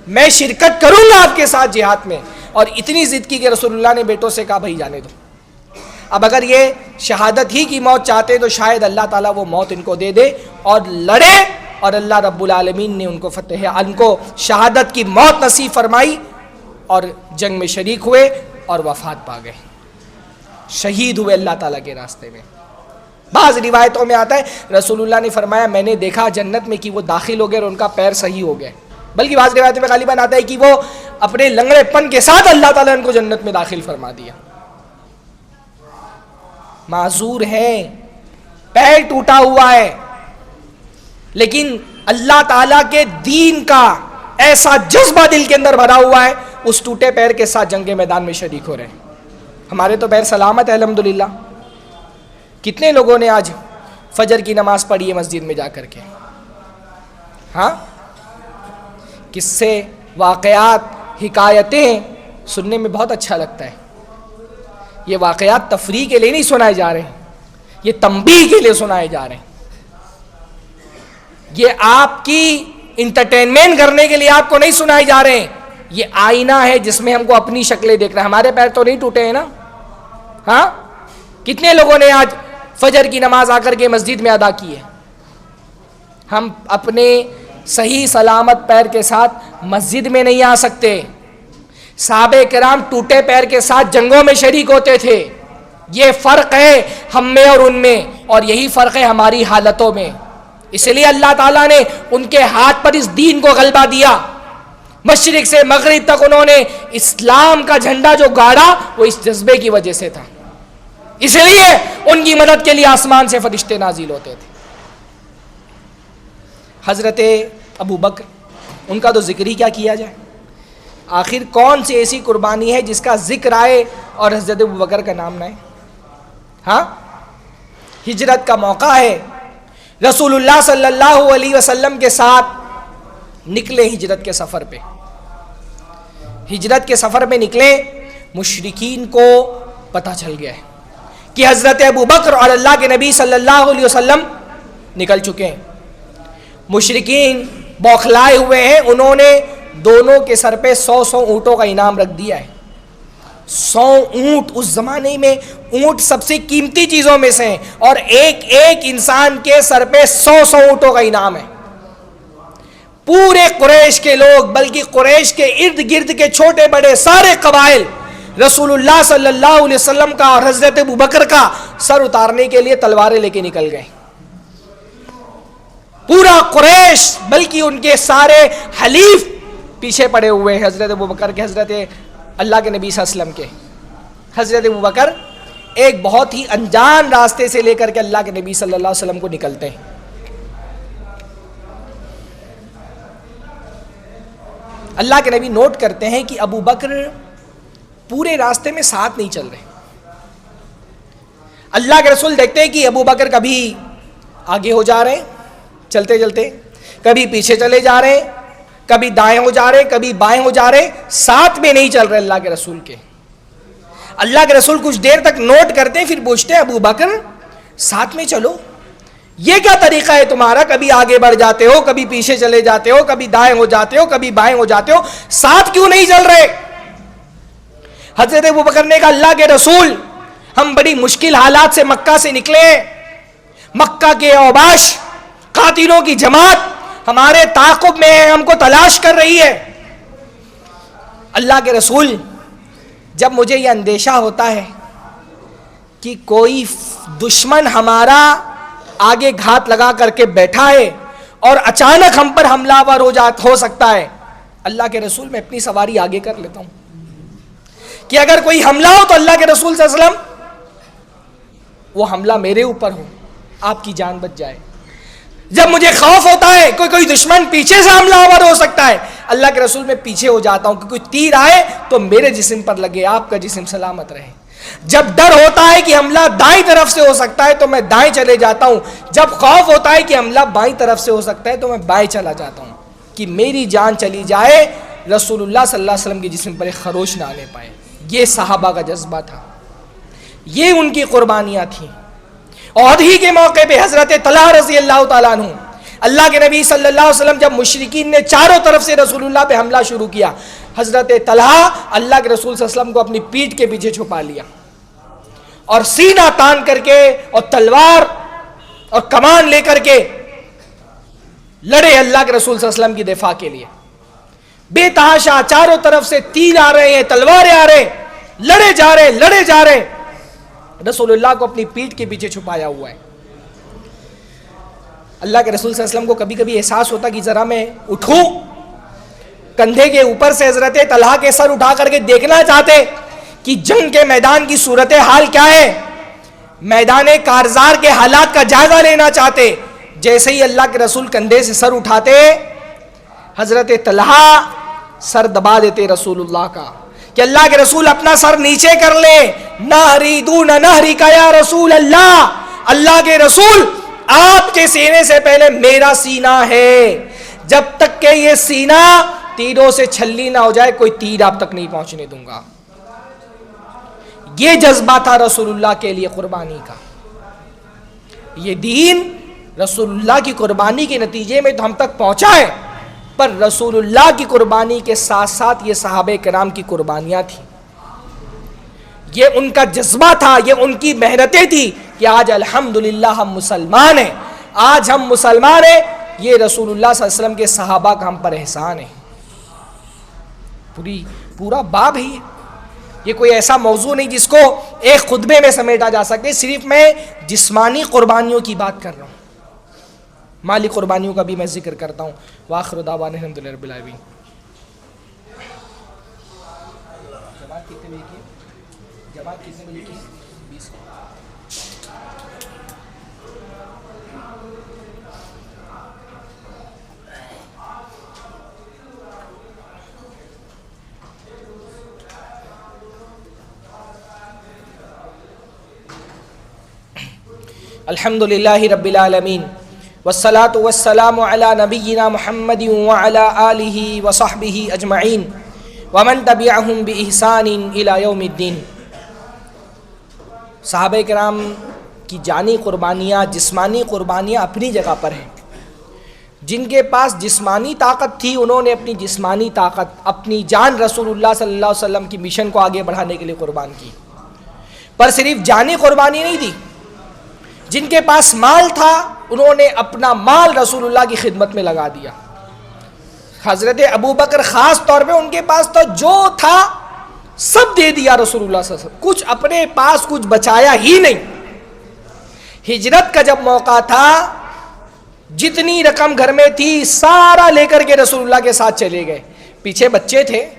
میں شرکت کروں گا آپ کے ساتھ جہاد میں. اور اتنی ضد کی کہ رسول اللہ نے بیٹوں سے کہا بھائی جانے دو. اب اگر یہ شہادت ہی کی موت چاہتے تو شاید اللہ تعالیٰ وہ موت ان کو دے دے اور لڑے, اور اللہ رب العالمین نے ان کو ان کو شہادت کی موت نصیب فرمائی اور جنگ میں شریک ہوئے اور وفات پا گئے, شہید ہوئے اللہ تعالیٰ کے راستے میں. بعض روایتوں میں آتا ہے رسول اللہ نے فرمایا میں نے دیکھا جنت میں کہ وہ داخل ہو گئے اور ان کا پیر صحیح ہو گئے, بلکہ بعض روایتوں میں غالباً آتا ہے کہ وہ اپنے لنگڑے پن کے ساتھ اللہ تعالیٰ نے ان کو جنت میں داخل فرما دیا. معذور ہیں, پیر ٹوٹا ہوا ہے, لیکن اللہ تعالیٰ کے دین کا ایسا جذبہ دل کے اندر بھرا ہوا ہے, اس ٹوٹے پیر کے ساتھ جنگ کے میدان میں شریک ہو رہے ہیں. ہمارے تو پیر سلامت ہے الحمدللہ. کتنے لوگوں نے آج فجر کی نماز پڑھی ہے مسجد میں جا کر کے؟ ہاں, قصے, واقعات, حکایتیں سننے میں بہت اچھا لگتا ہے. یہ واقعات تفریح کے لیے نہیں سنائے جا رہے ہیں, یہ تنبیہ کے لیے سنائے جا رہے ہیں. یہ آپ کی انٹرٹینمنٹ کرنے کے لیے آپ کو نہیں سنائے جا رہے ہیں. یہ آئینہ ہے جس میں ہم کو اپنی شکلیں دیکھ رہے ہیں. ہمارے پیر تو نہیں ٹوٹے ہیں نا؟ ہاں, کتنے لوگوں نے آج فجر کی نماز آ کر کے مسجد میں ادا کی ہے؟ ہم اپنے صحیح سلامت پیر کے ساتھ مسجد میں نہیں آ سکتے. صحابہ کرام ٹوٹے پیر کے ساتھ جنگوں میں شریک ہوتے تھے. یہ فرق ہے ہم میں اور ان میں, اور یہی فرق ہے ہماری حالتوں میں. اس لیے اللہ تعالیٰ نے ان کے ہاتھ پر اس دین کو غلبہ دیا. مشرق سے مغرب تک انہوں نے اسلام کا جھنڈا جو گاڑا وہ اس جذبے کی وجہ سے تھا. اس لیے ان کی مدد کے لیے آسمان سے فرشتے نازل ہوتے تھے. حضرت ابو بکر, ان کا تو ذکر ہی کیا کیا جائے. آخر کون سی ایسی قربانی ہے جس کا ذکر آئے اور حضرت ابو بکر کا نام نہ آئے؟ ہاں, ہجرت کا موقع ہے, رسول اللہ صلی اللہ علیہ وسلم کے ساتھ نکلے ہجرت کے سفر پہ. ہجرت کے سفر میں نکلے, مشرکین کو پتہ چل گیا ہے کہ حضرت ابو بکر اور اللہ کے نبی صلی اللہ علیہ وسلم نکل چکے ہیں. مشرکین بوکھلائے ہوئے ہیں، انہوں نے دونوں کے سر پہ 100 اونٹوں کا انعام رکھ دیا ہے. 100 اونٹ، اس زمانے میں اونٹ سب سے قیمتی چیزوں میں سے ہیں، اور ایک ایک انسان کے سر پہ 100 اونٹوں کا انعام ہے. پورے قریش کے لوگ، بلکہ قریش کے ارد گرد کے چھوٹے بڑے سارے قبائل رسول اللہ صلی اللہ علیہ وسلم کا اور حضرت ابو بکر کا سر اتارنے کے لیے تلواریں لے کے نکل گئے. پورا قریش بلکہ ان کے سارے حلیف پیچھے پڑے ہوئے ہیں حضرت ابو بکر کے، حضرت اللہ کے نبی صلی اللہ علیہ وسلم کے. حضرت ابو بکر ایک بہت ہی انجان راستے سے لے کر کے اللہ کے نبی صلی اللہ علیہ وسلم کو نکلتے ہیں. اللہ کے نبی نوٹ کرتے ہیں کہ ابو بکر پورے راستے میں ساتھ نہیں چل رہے. اللہ کے رسول دیکھتے ہیں کہ ابو بکر کبھی آگے ہو جا رہے ہیں چلتے چلتے، کبھی پیچھے چلے جا رہے ہیں، کبھی دائیں ہو جا رہے ہیں، کبھی بائیں ہو جا رہے ہیں، ساتھ میں نہیں چل رہے اللہ کے رسول کے. اللہ کے رسول کچھ دیر تک نوٹ کرتے ہیں، پھر پوچھتے ہیں ابو بکر ساتھ میں چلو، یہ کیا طریقہ ہے تمہارا؟ کبھی آگے بڑھ جاتے ہو، کبھی پیچھے چلے جاتے ہو، کبھی دائیں ہو جاتے ہو، کبھی بائیں ہو جاتے ہو، ساتھ کیوں نہیں چل رہے؟ حضرت ابو بکر نے کہا اللہ کے رسول ہم بڑی مشکل حالات سے مکہ سے نکلے ہیں، مکہ کے اوباش قاتلوں کی جماعت ہمارے تعاقب میں ہے، ہم کو تلاش کر رہی ہے. اللہ کے رسول جب مجھے یہ اندیشہ ہوتا ہے کہ کوئی دشمن ہمارا آگے گھات لگا کر کے بیٹھا ہے اور اچانک ہم پر حملہ آور ہو سکتا ہے، اللہ کے رسول میں اپنی سواری آگے کر لیتا ہوں کہ اگر کوئی حملہ ہو تو اللہ کے رسول صلی اللہ علیہ وسلم وہ حملہ میرے اوپر ہو، آپ کی جان بچ جائے. جب مجھے خوف ہوتا ہے کوئی دشمن پیچھے سے حملہ آور ہو سکتا ہے، اللہ کے رسول میں پیچھے ہو جاتا ہوں کہ کوئی تیر آئے تو میرے جسم پر لگے، آپ کا جسم سلامت رہے. جب ڈر ہوتا ہے کہ حملہ دائیں طرف سے ہو سکتا ہے تو میں دائیں چلے جاتا ہوں. جب خوف ہوتا ہے کہ حملہ بائیں طرف سے ہو سکتا ہے تو میں بائیں چلا جاتا ہوں کہ میری جان چلی جائے، رسول اللہ صلی اللہ علیہ وسلم کے جسم پر ایک خروش نہ آنے پائے. یہ صحابہ کا جذبہ تھا، یہ ان کی قربانیاں تھیں. عہد ہی کے موقع پہ حضرت طلحہ رضی اللہ تعالیٰ عنہ، اللہ کے نبی صلی اللہ علیہ وسلم جب مشرکین نے چاروں طرف سے رسول اللہ پہ حملہ شروع کیا، حضرت طلحہ اللہ کے رسول صلی اللہ علیہ وسلم کو اپنی پیٹھ کے پیچھے چھپا لیا اور سینہ تان کر کے اور تلوار اور کمان لے کر کے لڑے اللہ کے رسول صلی اللہ علیہ وسلم کی دفاع کے لیے. بے تحاشا چاروں طرف سے تیر آ رہے ہیں، تلواریں آ رہے ہیں، لڑے جا رہے، رسول اللہ کو اپنی پیٹھ کے پیچھے چھپایا ہوا ہے. اللہ کے رسول صلی اللہ علیہ وسلم کو کبھی کبھی احساس ہوتا کہ ذرا میں اٹھوں، کندھے کے اوپر سے حضرت طلحہ کے سر اٹھا کر کے دیکھنا چاہتے کہ جنگ کے میدان کی صورتحال کیا ہے، میدان کارزار کے حالات کا جائزہ لینا چاہتے. جیسے ہی اللہ کے رسول کندھے سے سر اٹھاتے، حضرت طلحہ سر دبا دیتے رسول اللہ کا کہ اللہ کے رسول اپنا سر نیچے کر لیں. نہری دون نہری کا یا رسول اللہ، اللہ کے رسول آپ کے سینے سے پہلے میرا سینہ ہے، جب تک کہ یہ سینہ تیروں سے چھلی نہ ہو جائے کوئی تیر آپ تک نہیں پہنچنے دوں گا. یہ جذبہ تھا رسول اللہ کے لیے قربانی کا. یہ دین رسول اللہ کی قربانی کے نتیجے میں تو ہم تک پہنچا ہے، پر رسول اللہ کی قربانی کے ساتھ ساتھ یہ صحابہ کرام کی قربانیاں تھیں. یہ ان کا جذبہ تھا، یہ ان کی محنتیں تھی کہ آج الحمدللہ ہم مسلمان ہیں. آج ہم مسلمان ہیں، یہ رسول اللہ صلی اللہ علیہ وسلم کے صحابہ کا ہم پر احسان ہے. پورا باب ہے یہ کوئی ایسا موضوع نہیں جس کو ایک خطبے میں سمیٹا جا سکے. صرف میں جسمانی قربانیوں کی بات کر رہا ہوں، مالی قربانیوں کا بھی میں ذکر کرتا ہوں. وآخر دعوانا الحمدللہ رب العالمین. جماعت کتنے بجے کی؟ 20. الحمدللہ رب العالمین والصلاة والسلام علی نبینا محمد وعلی آلہ وصحبہ اجمعین ومن تبعہم بإحسان الی یوم الدین. صحابہ کرام کی جانی قربانیاں، جسمانی قربانیاں اپنی جگہ پر ہیں. جن کے پاس جسمانی طاقت تھی انہوں نے اپنی جسمانی طاقت، اپنی جان رسول اللہ صلی اللہ علیہ وسلم کی مشن کو آگے بڑھانے کے لیے قربان کی. پر صرف جانی قربانی نہیں دی. جن کے پاس مال تھا انہوں نے اپنا مال رسول اللہ کی خدمت میں لگا دیا. حضرت ابو بکر خاص طور پہ ان کے پاس تو جو تھا سب دے دیا رسول اللہ صلی اللہ علیہ وسلم، کچھ اپنے پاس کچھ بچایا ہی نہیں. ہجرت کا جب موقع تھا جتنی رقم گھر میں تھی سارا لے کر کے رسول اللہ کے ساتھ چلے گئے. پیچھے بچے تھے،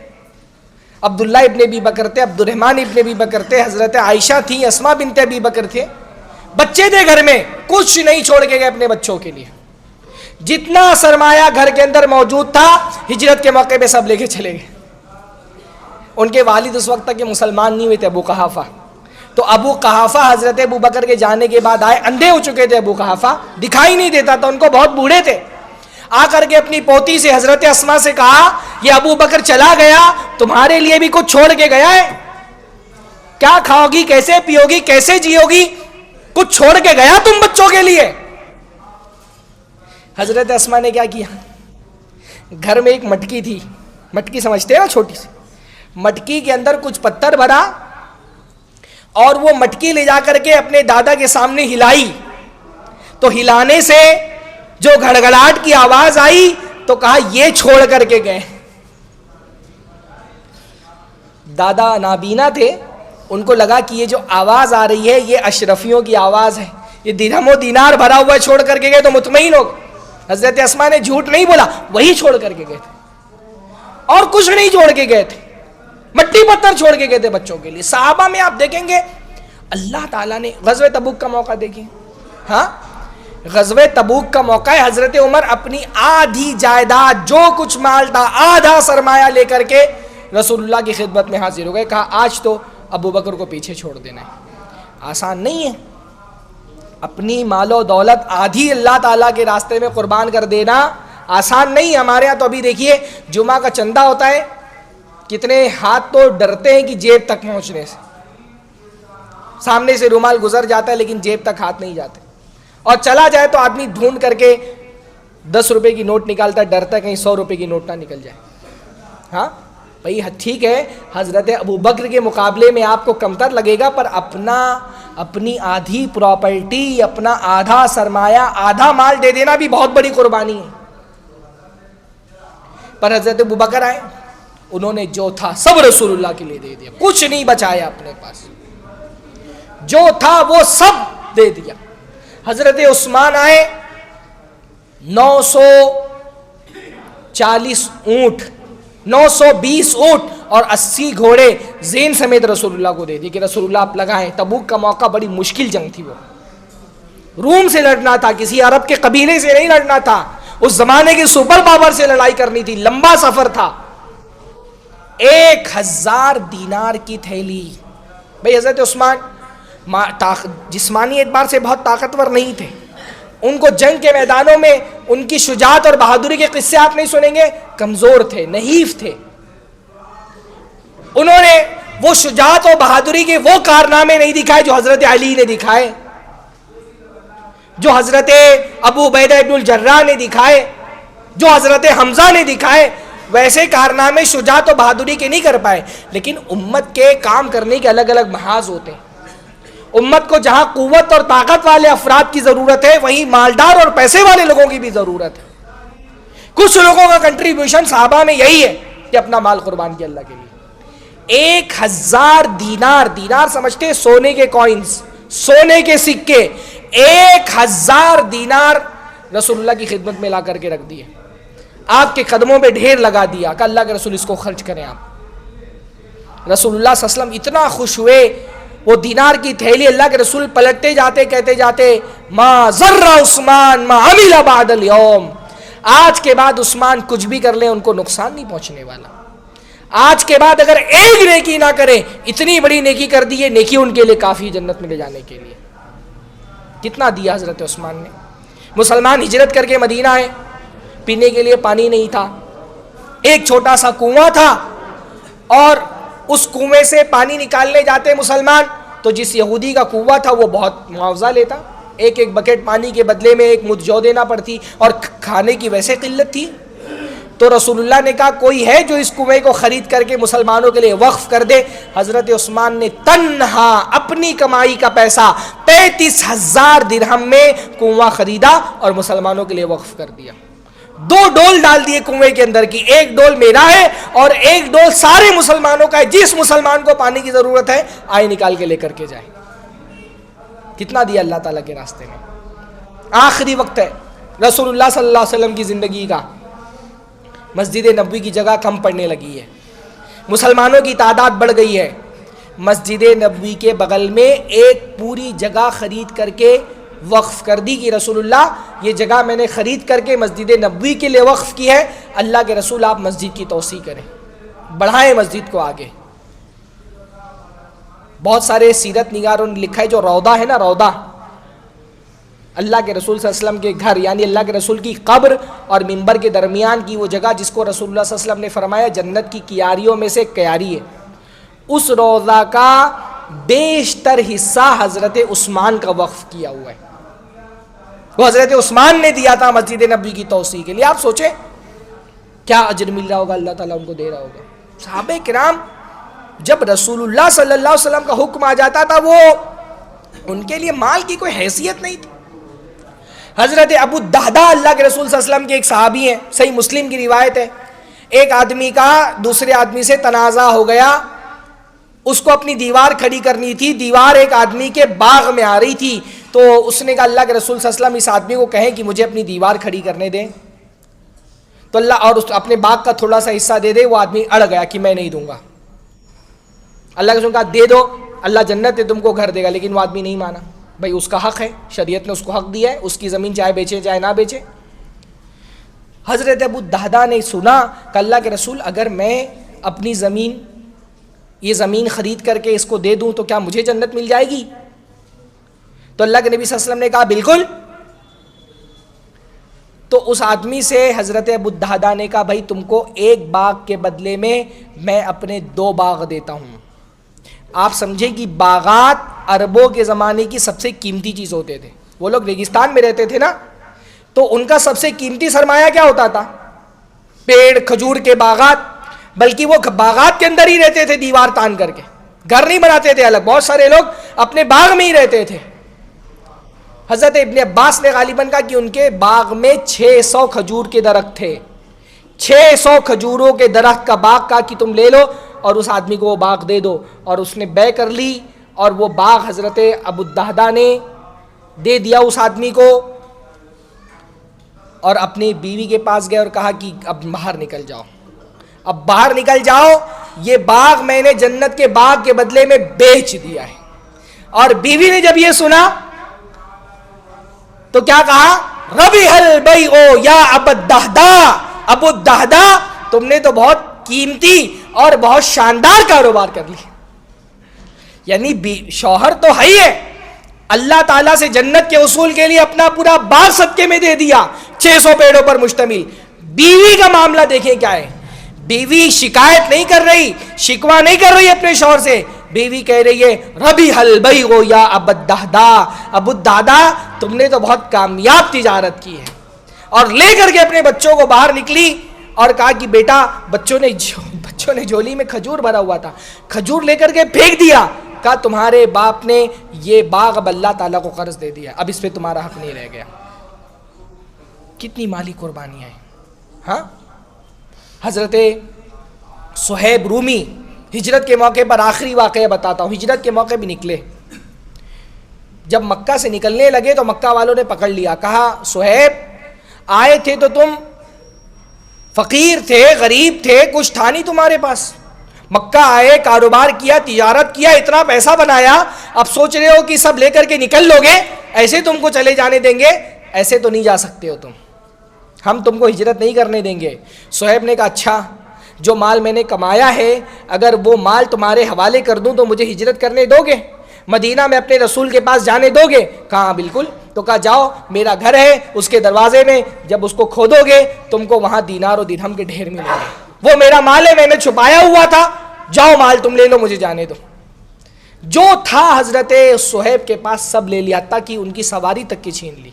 عبداللہ ابن ابی بکر تھے، عبد الرحمن ابن ابی بکر تھے، حضرت عائشہ تھی، اسماء بنت ابی بکر تھے. بچے تھے گھر میں، کچھ نہیں چھوڑ کے گئے اپنے بچوں کے لیے. جتنا سرمایہ گھر کے اندر موجود تھا ہجرت کے موقع پہ سب لے کے چلے گئے. ان کے والد اس وقت تک مسلمان نہیں ہوئے تھے، ابو قحافہ. تو ابو قحافہ حضرت ابو بکر کے جانے کے بعد آئے، اندھے ہو چکے تھے ابو قحافہ، دکھائی نہیں دیتا تھا ان کو، بہت بوڑھے تھے. آ کر کے اپنی پوتی سے حضرت اسماء سے کہا یہ ابو بکر چلا گیا، تمہارے لیے بھی کچھ چھوڑ کے گیا ہے، کیا کھاؤ گی، کیسے پیو گی، کیسے جیو گی، کچھ چھوڑ کے گیا تم بچوں کے لیے. حضرت اسماء نے کیا کیا، گھر میں ایک مٹکی تھی، مٹکی سمجھتے ہیں نا، چھوٹی سی مٹکی کے اندر کچھ پتھر بھرا اور وہ مٹکی لے جا کر کے اپنے دادا کے سامنے ہلائی. تو ہلانے سے جو گھڑگھڑاہٹ کی آواز آئی تو کہا یہ چھوڑ کر کے گئے. دادا نابینا تھے، ان کو لگا کہ یہ جو آواز آ رہی ہے یہ اشرفیوں کی آواز ہے، یہ درہم و دینار بھرا ہوا چھوڑ کر کے گئے تو مطمئن ہو. حضرت اسماء نے جھوٹ نہیں بولا، وہی چھوڑ کر کے گئے تھے اور کچھ نہیں چھوڑ کے گئے تھے، مٹی پتھر چھوڑ کے گئے تھے بچوں کے لیے. صحابہ میں آپ دیکھیں گے اللہ تعالیٰ نے غزوہ تبوک کا موقع دیکھیں، ہاں غزوہ تبوک کا موقع ہے، حضرت عمر اپنی آدھی جائیداد جو کچھ مال تھا آدھا سرمایہ لے کر کے رسول اللہ کی خدمت میں حاضر ہو گئے. کہا آج تو ابو بکر کو پیچھے چھوڑ دینا ہے. آسان نہیں ہے اپنی مال و دولت آدھی اللہ تعالیٰ کے راستے میں قربان کر دینا، آسان نہیں ہے. ہمارے ہاں تو ابھی دیکھیے جمعہ کا چندہ ہوتا ہے، کتنے ہاتھ تو ڈرتے ہیں کہ جیب تک پہنچنے سے، سامنے سے رومال گزر جاتا ہے لیکن جیب تک ہاتھ نہیں جاتے، اور چلا جائے تو آدمی ڈھونڈ کر کے 10 روپے کی نوٹ نکالتا ہے، ڈرتا ہے کہیں 100 روپے کی نوٹ نہ نکل جائے. ہاں بھائی ٹھیک ہے حضرت ابو بکر کے مقابلے میں آپ کو کمتر لگے گا، پر اپنی آدھی پراپرٹی، اپنا آدھا سرمایہ، آدھا مال دے دینا بھی بہت بڑی قربانی ہے. پر حضرت ابو بکر آئے، انہوں نے جو تھا سب رسول اللہ کے لیے دے دیا، کچھ نہیں بچایا اپنے پاس، جو تھا وہ سب دے دیا. حضرت عثمان آئے، 940 اونٹ، 920 اونٹ اور 80 گھوڑے زین سمیت رسول اللہ کو دے دی کہ رسول اللہ آپ لگائیں. تبوک کا موقع بڑی مشکل جنگ تھی، وہ روم سے لڑنا تھا، کسی عرب کے قبیلے سے نہیں لڑنا تھا، اس زمانے کے سپر پاور سے لڑائی کرنی تھی، لمبا سفر تھا. 1000 دینار کی تھیلی. بھئی حضرت عثمان جسمانی اعتبار سے بہت طاقتور نہیں تھے، ان کو جنگ کے میدانوں میں ان کی شجاعت اور بہادری کے قصے آپ نہیں سنیں گے، کمزور تھے، نحیف تھے. انہوں نے وہ شجاعت اور بہادری کے وہ کارنامے نہیں دکھائے جو حضرت علی نے دکھائے، جو حضرت ابو عبیدہ ابن الجراح نے دکھائے، جو حضرت حمزہ نے دکھائے. ویسے کارنامے شجاعت و بہادری کے نہیں کر پائے، لیکن امت کے کام کرنے کے الگ الگ محاذ ہوتے ہیں. امت کو جہاں قوت اور طاقت والے افراد کی ضرورت ہے وہیں مالدار اور پیسے والے لوگوں کی بھی ضرورت ہے. کچھ لوگوں کا کنٹریبیوشن صحابہ میں یہی ہے کہ اپنا مال قربان کیا اللہ کے لیے. 1000 دینار، دینار سمجھتے سونے کے کوئنز، سونے کے سکے، 1000 دینار رسول اللہ کی خدمت میں لا کر کے رکھ دیے، آپ کے قدموں پہ ڈھیر لگا دیا کہ اللہ کے رسول اس کو خرچ کریں. آپ رسول اللہ صلی اللہ علیہ وسلم اتنا خوش ہوئے، وہ دینار کی تھیلی اللہ کے رسول پلٹتے جاتے کہتے جاتے ما ضر عثمان ما عمل بعد اليوم، آج کے بعد عثمان کچھ بھی کر لیں ان کو نقصان نہیں پہنچنے والا. آج کے بعد اگر ایک نیکی نہ کریں، اتنی بڑی نیکی کر دی ہے، نیکی ان کے لیے کافی جنت میں لے جانے کے لیے. کتنا دیا حضرت عثمان نے. مسلمان ہجرت کر کے مدینہ آئے، پینے کے لیے پانی نہیں تھا، ایک چھوٹا سا کنواں تھا، اور اس کنویں سے پانی نکالنے جاتے مسلمان تو جس یہودی کا کنواں تھا وہ بہت معاوضہ لیتا، ایک ایک بکیٹ پانی کے بدلے میں ایک مدھ جو دینا پڑتی، اور کھانے کی ویسے قلت تھی. تو رسول اللہ نے کہا کوئی ہے جو اس کنویں کو خرید کر کے مسلمانوں کے لیے وقف کر دے؟ حضرت عثمان نے تنہا اپنی کمائی کا پیسہ 35,000 درہم میں کنواں خریدا اور مسلمانوں کے لیے وقف کر دیا. 2 ڈول ڈال دیے کنویں کے اندر کی، ایک ڈول میرا ہے اور ایک ڈول سارے مسلمانوں کا ہے، جس مسلمان کو پانی کی ضرورت ہے آئے نکال کے لے کر کے جائے. کتنا دیا اللہ تعالیٰ کے راستے میں. آخری وقت ہے رسول اللہ صلی اللہ علیہ وسلم کی زندگی کا، مسجد نبوی کی جگہ کم پڑنے لگی ہے، مسلمانوں کی تعداد بڑھ گئی ہے. مسجد نبوی کے بغل میں ایک پوری جگہ خرید کر کے وقف کر دی کہ رسول اللہ یہ جگہ میں نے خرید کر کے مسجد نبوی کے لیے وقف کی ہے، اللہ کے رسول آپ مسجد کی توسیع کریں، بڑھائیں مسجد کو آگے. بہت سارے سیرت نگاروں نے لکھا ہے جو روضہ ہے نا، روضہ اللہ کے رسول صلی اللہ علیہ وسلم کے گھر، یعنی اللہ کے رسول کی قبر اور منبر کے درمیان کی وہ جگہ جس کو رسول اللہ صلی اللہ علیہ وسلم نے فرمایا جنت کی کیاریوں میں سے ایک کیاری ہے، اس روضہ کا بیشتر حصہ حضرت عثمان کا وقف کیا ہوا ہے. وہ حضرت عثمان نے دیا تھا مسجد نبوی کی توسیع کے لیے. آپ سوچیں کیا اجر مل رہا ہوگا، اللہ تعالیٰ ان کو دے رہا ہوگا. صحابہ کرام جب رسول اللہ صلی اللہ علیہ وسلم کا حکم آ جاتا تھا وہ ان کے لیے مال کی کوئی حیثیت نہیں تھی. حضرت ابو الدہداء اللہ کے رسول صلی اللہ علیہ وسلم کے ایک صحابی ہیں، صحیح مسلم کی روایت ہے، ایک آدمی کا دوسرے آدمی سے تنازع ہو گیا، اس کو اپنی دیوار کھڑی کرنی تھی، دیوار ایک آدمی کے باغ میں آ رہی تھی، تو اس نے کہا اللہ کے رسول صلی اللہ علیہ وسلم اس آدمی کو کہیں کہ مجھے اپنی دیوار کھڑی کرنے دیں تو اللہ، اور اپنے باغ کا تھوڑا سا حصہ دے دے. وہ آدمی اڑ گیا کہ میں نہیں دوں گا. اللہ کے رسول نے کہا دے دو، اللہ جنت میں تم کو گھر دے گا، لیکن وہ آدمی نہیں مانا. بھائی اس کا حق ہے، شریعت نے اس کو حق دیا ہے، اس کی زمین چاہے بیچے چاہے نہ بیچے. حضرت ابو الدہداء نے سنا کہ اللہ کے رسول اگر میں اپنی زمین، یہ زمین خرید کر کے اس کو دے دوں تو کیا مجھے جنت مل جائے گی؟ تو اللہ کے نبی صلی اللہ علیہ وسلم نے کہا بالکل. تو اس آدمی سے حضرت ابو الدہداء نے کہا بھائی تم کو ایک باغ کے بدلے میں اپنے 2 باغ دیتا ہوں. آپ سمجھیں کہ باغات عربوں کے زمانے کی سب سے قیمتی چیز ہوتے تھے. وہ لوگ ریگستان میں رہتے تھے نا، تو ان کا سب سے قیمتی سرمایہ کیا ہوتا تھا؟ پیڑ، کھجور کے باغات. بلکہ وہ باغات کے اندر ہی رہتے تھے دیوار تان کر کے، گھر نہیں بناتے تھے الگ. بہت سارے لوگ اپنے باغ میں ہی رہتے تھے. حضرت ابن عباس نے غالباً کہا کہ ان کے باغ میں 600 کھجور کے درخت تھے. 600 کھجوروں کے درخت کا باغ کا کہ تم لے لو اور اس آدمی کو وہ باغ دے دو. اور اس نے بے کر لی اور وہ باغ حضرت ابو الدہداء نے دے دیا اس آدمی کو. اور اپنی بیوی کے پاس گئے اور کہا کہ اب باہر نکل جاؤ، اب باہر نکل جاؤ، یہ باغ میں نے جنت کے باغ کے بدلے میں بیچ دیا ہے. اور بیوی نے جب یہ سنا تو کیا کہا؟ ربح البیع یا ابا الدہداء، ابو الدہداء تم نے تو بہت قیمتی اور بہت شاندار کاروبار کر لی. یعنی شوہر تو ہے ہی ہے، اللہ تعالیٰ سے جنت کے اصول کے لیے اپنا پورا باغ صدقے میں دے دیا 600 پیڑوں پر مشتمل. بیوی کا معاملہ دیکھیں کیا ہے. بیوی شکایت نہیں کر رہی، شکوہ نہیں کر رہی اپنے شوہر سے. بیوی کہہ رہی ہے ربح البیع یا ابا الدہداء، ابو الدہداء تم نے تو بہت کامیاب تجارت کی ہے. اور لے کر کے اپنے بچوں کو باہر نکلی اور کہا کہ بیٹا، بچوں نے جھولی میں کھجور بھرا ہوا تھا، کھجور لے کر کے پھینک دیا. کہا تمہارے باپ نے یہ باغ اب اللہ تعالیٰ کو قرض دے دیا، اب اس پہ تمہارا حق نہیں رہ گیا. کتنی مالی قربانیاں ہیں. ہاں، حضرت صہیب رومی ہجرت کے موقع پر، آخری واقعہ بتاتا ہوں، ہجرت کے موقع بھی نکلے. جب مکہ سے نکلنے لگے تو مکہ والوں نے پکڑ لیا، کہا صہیب آئے تھے تو تم فقیر تھے، غریب تھے، کچھ تھا نہیں تمہارے پاس. مکہ آئے، کاروبار کیا، تجارت کیا، اتنا پیسہ بنایا، اب سوچ رہے ہو کہ سب لے کر کے نکل لو گے، ایسے تم کو چلے جانے دیں گے؟ ایسے تو نہیں جا سکتے ہو تم، ہم تم کو ہجرت نہیں کرنے دیں گے. صہیب نے کہا اچھا، جو مال میں نے کمایا ہے اگر وہ مال تمہارے حوالے کر دوں تو مجھے ہجرت کرنے دو گے؟ مدینہ میں اپنے رسول کے پاس جانے دو گے؟ کہا بالکل. تو کہا جاؤ، میرا گھر ہے، اس کے دروازے میں جب اس کو کھودو گے تم کو وہاں دینار و درہم کے ڈھیر ملیں گے. وہ میرا مال ہے، میں نے چھپایا ہوا تھا، جاؤ مال تم لے لو، مجھے جانے دو. جو تھا حضرت صہیب کے پاس سب لے لیا، حتیٰ کہ ان کی سواری تک کی چھین لی.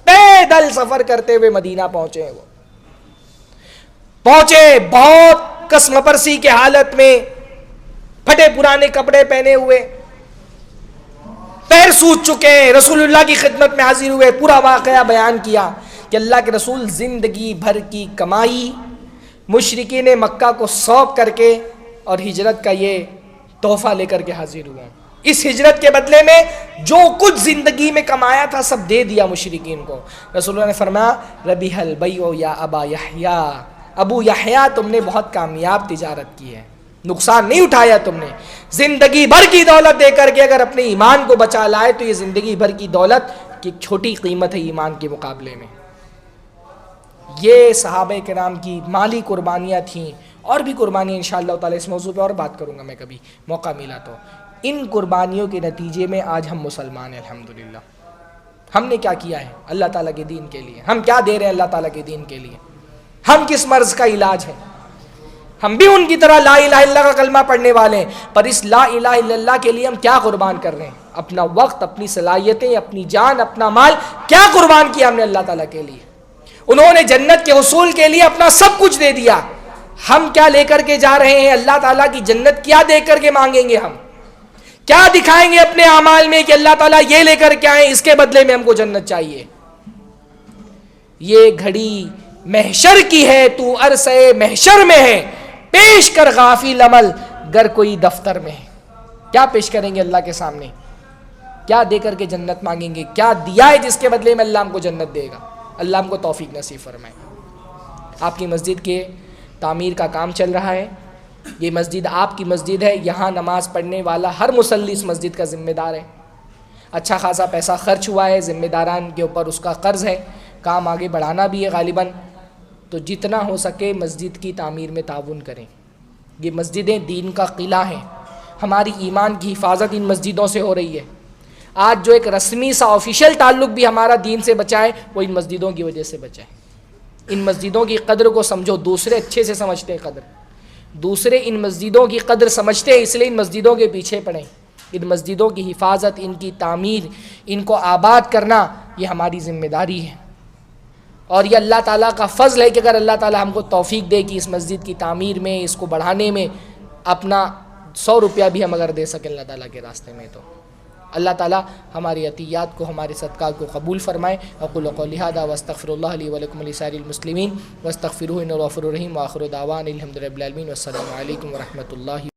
پیدل سفر کرتے ہوئے مدینہ پہنچے. وہ پہنچے بہت قسم پرسی کے حالت میں، پھٹے پرانے کپڑے پہنے ہوئے، پیر سوج چکے ہیں. رسول اللہ کی خدمت میں حاضر ہوئے، پورا واقعہ بیان کیا کہ اللہ کے رسول زندگی بھر کی کمائی مشرکین مکہ کو سونپ کر کے اور ہجرت کا یہ تحفہ لے کر کے حاضر ہوئے. اس ہجرت کے بدلے میں جو کچھ زندگی میں کمایا تھا سب دے دیا مشرکین کو. رسول اللہ نے فرمایا ربیح البیع یا ابا یحییٰ، ابو یحییٰ تم نے بہت کامیاب تجارت کی ہے، نقصان نہیں اٹھایا تم نے. زندگی بھر کی دولت دے کر کے اگر اپنے ایمان کو بچا لائے تو یہ زندگی بھر کی دولت کی چھوٹی قیمت ہے ایمان کے مقابلے میں. یہ صحابہ کرام کی مالی قربانیاں تھیں، اور بھی قربانیاں انشاءاللہ تعالی اس موضوع پہ اور بات کروں گا میں کبھی موقع ملا تو. ان قربانیوں کے نتیجے میں آج ہم مسلمان ہیں الحمدللہ. ہم نے کیا کیا ہے اللہ تعالیٰ کے دین کے لیے؟ ہم کیا دے رہے ہیں اللہ تعالیٰ کے دین کے لیے؟ ہم کس مرض کا علاج ہے؟ ہم بھی ان کی طرح لا الہ الا اللہ کا کلمہ پڑھنے والے ہیں، پر اس لا الہ الا اللہ کے لیے ہم کیا قربان کر رہے ہیں؟ اپنا وقت، اپنی صلاحیتیں، اپنی جان، اپنا مال کیا قربان کیا ہم نے اللہ تعالیٰ کے لیے؟ انہوں نے جنت کے حصول کے لیے اپنا سب کچھ دے دیا. ہم کیا لے کر کے جا رہے ہیں؟ اللہ تعالیٰ کی جنت کیا دے کر کے مانگیں گے؟ ہم کیا دکھائیں گے اپنے اعمال میں کہ اللہ تعالیٰ یہ لے کر کے آئیں، اس کے بدلے میں ہم کو جنت چاہیے؟ یہ گھڑی محشر کی ہے، تو عرصے محشر میں ہے، پیش کر غافل عمل گر کوئی دفتر میں ہے. کیا پیش کریں گے اللہ کے سامنے؟ کیا دے کر کے جنت مانگیں گے؟ کیا دیا ہے جس کے بدلے میں اللہ ہم کو جنت دے گا؟ اللہ ہم کو توفیق نصیب فرمائے. آپ کی مسجد کے تعمیر کا کام چل رہا ہے. یہ مسجد آپ کی مسجد ہے، یہاں نماز پڑھنے والا ہر مصلی اس مسجد کا ذمہ دار ہے. اچھا خاصا پیسہ خرچ ہوا ہے، ذمہ داران کے اوپر اس کا قرض ہے، کام آگے بڑھانا بھی ہے غالباً. تو جتنا ہو سکے مسجد کی تعمیر میں تعاون کریں. یہ مسجدیں دین کا قلعہ ہیں، ہماری ایمان کی حفاظت ان مسجدوں سے ہو رہی ہے. آج جو ایک رسمی سا آفیشیل تعلق بھی ہمارا دین سے بچا ہے وہ ان مسجدوں کی وجہ سے بچا ہے. ان مسجدوں کی قدر کو سمجھو. دوسرے اچھے سے سمجھتے ہیں قدر، دوسرے ان مسجدوں کی قدر سمجھتے ہیں، اس لیے ان مسجدوں کے پیچھے پڑیں. ان مسجدوں کی حفاظت، ان کی تعمیر، ان کو آباد کرنا یہ ہماری ذمہ داری ہے. اور یہ اللہ تعالیٰ کا فضل ہے کہ اگر اللہ تعالیٰ ہم کو توفیق دے کہ اس مسجد کی تعمیر میں، اس کو بڑھانے میں اپنا 100 روپیہ بھی ہم اگر دے سکیں اللہ تعالیٰ کے راستے میں، تو اللہ تعالیٰ ہماری عطیات کو، ہمارے صدقات کو قبول فرمائے. اقول قولی ھذا واستغفر اللہ لی ولکم ولسائر المسلمین واستغفروہ انہ غفور رحیم. وآخر دعوانا الحمد للہ رب العالمین. والسلام علیکم ورحمۃ اللہ.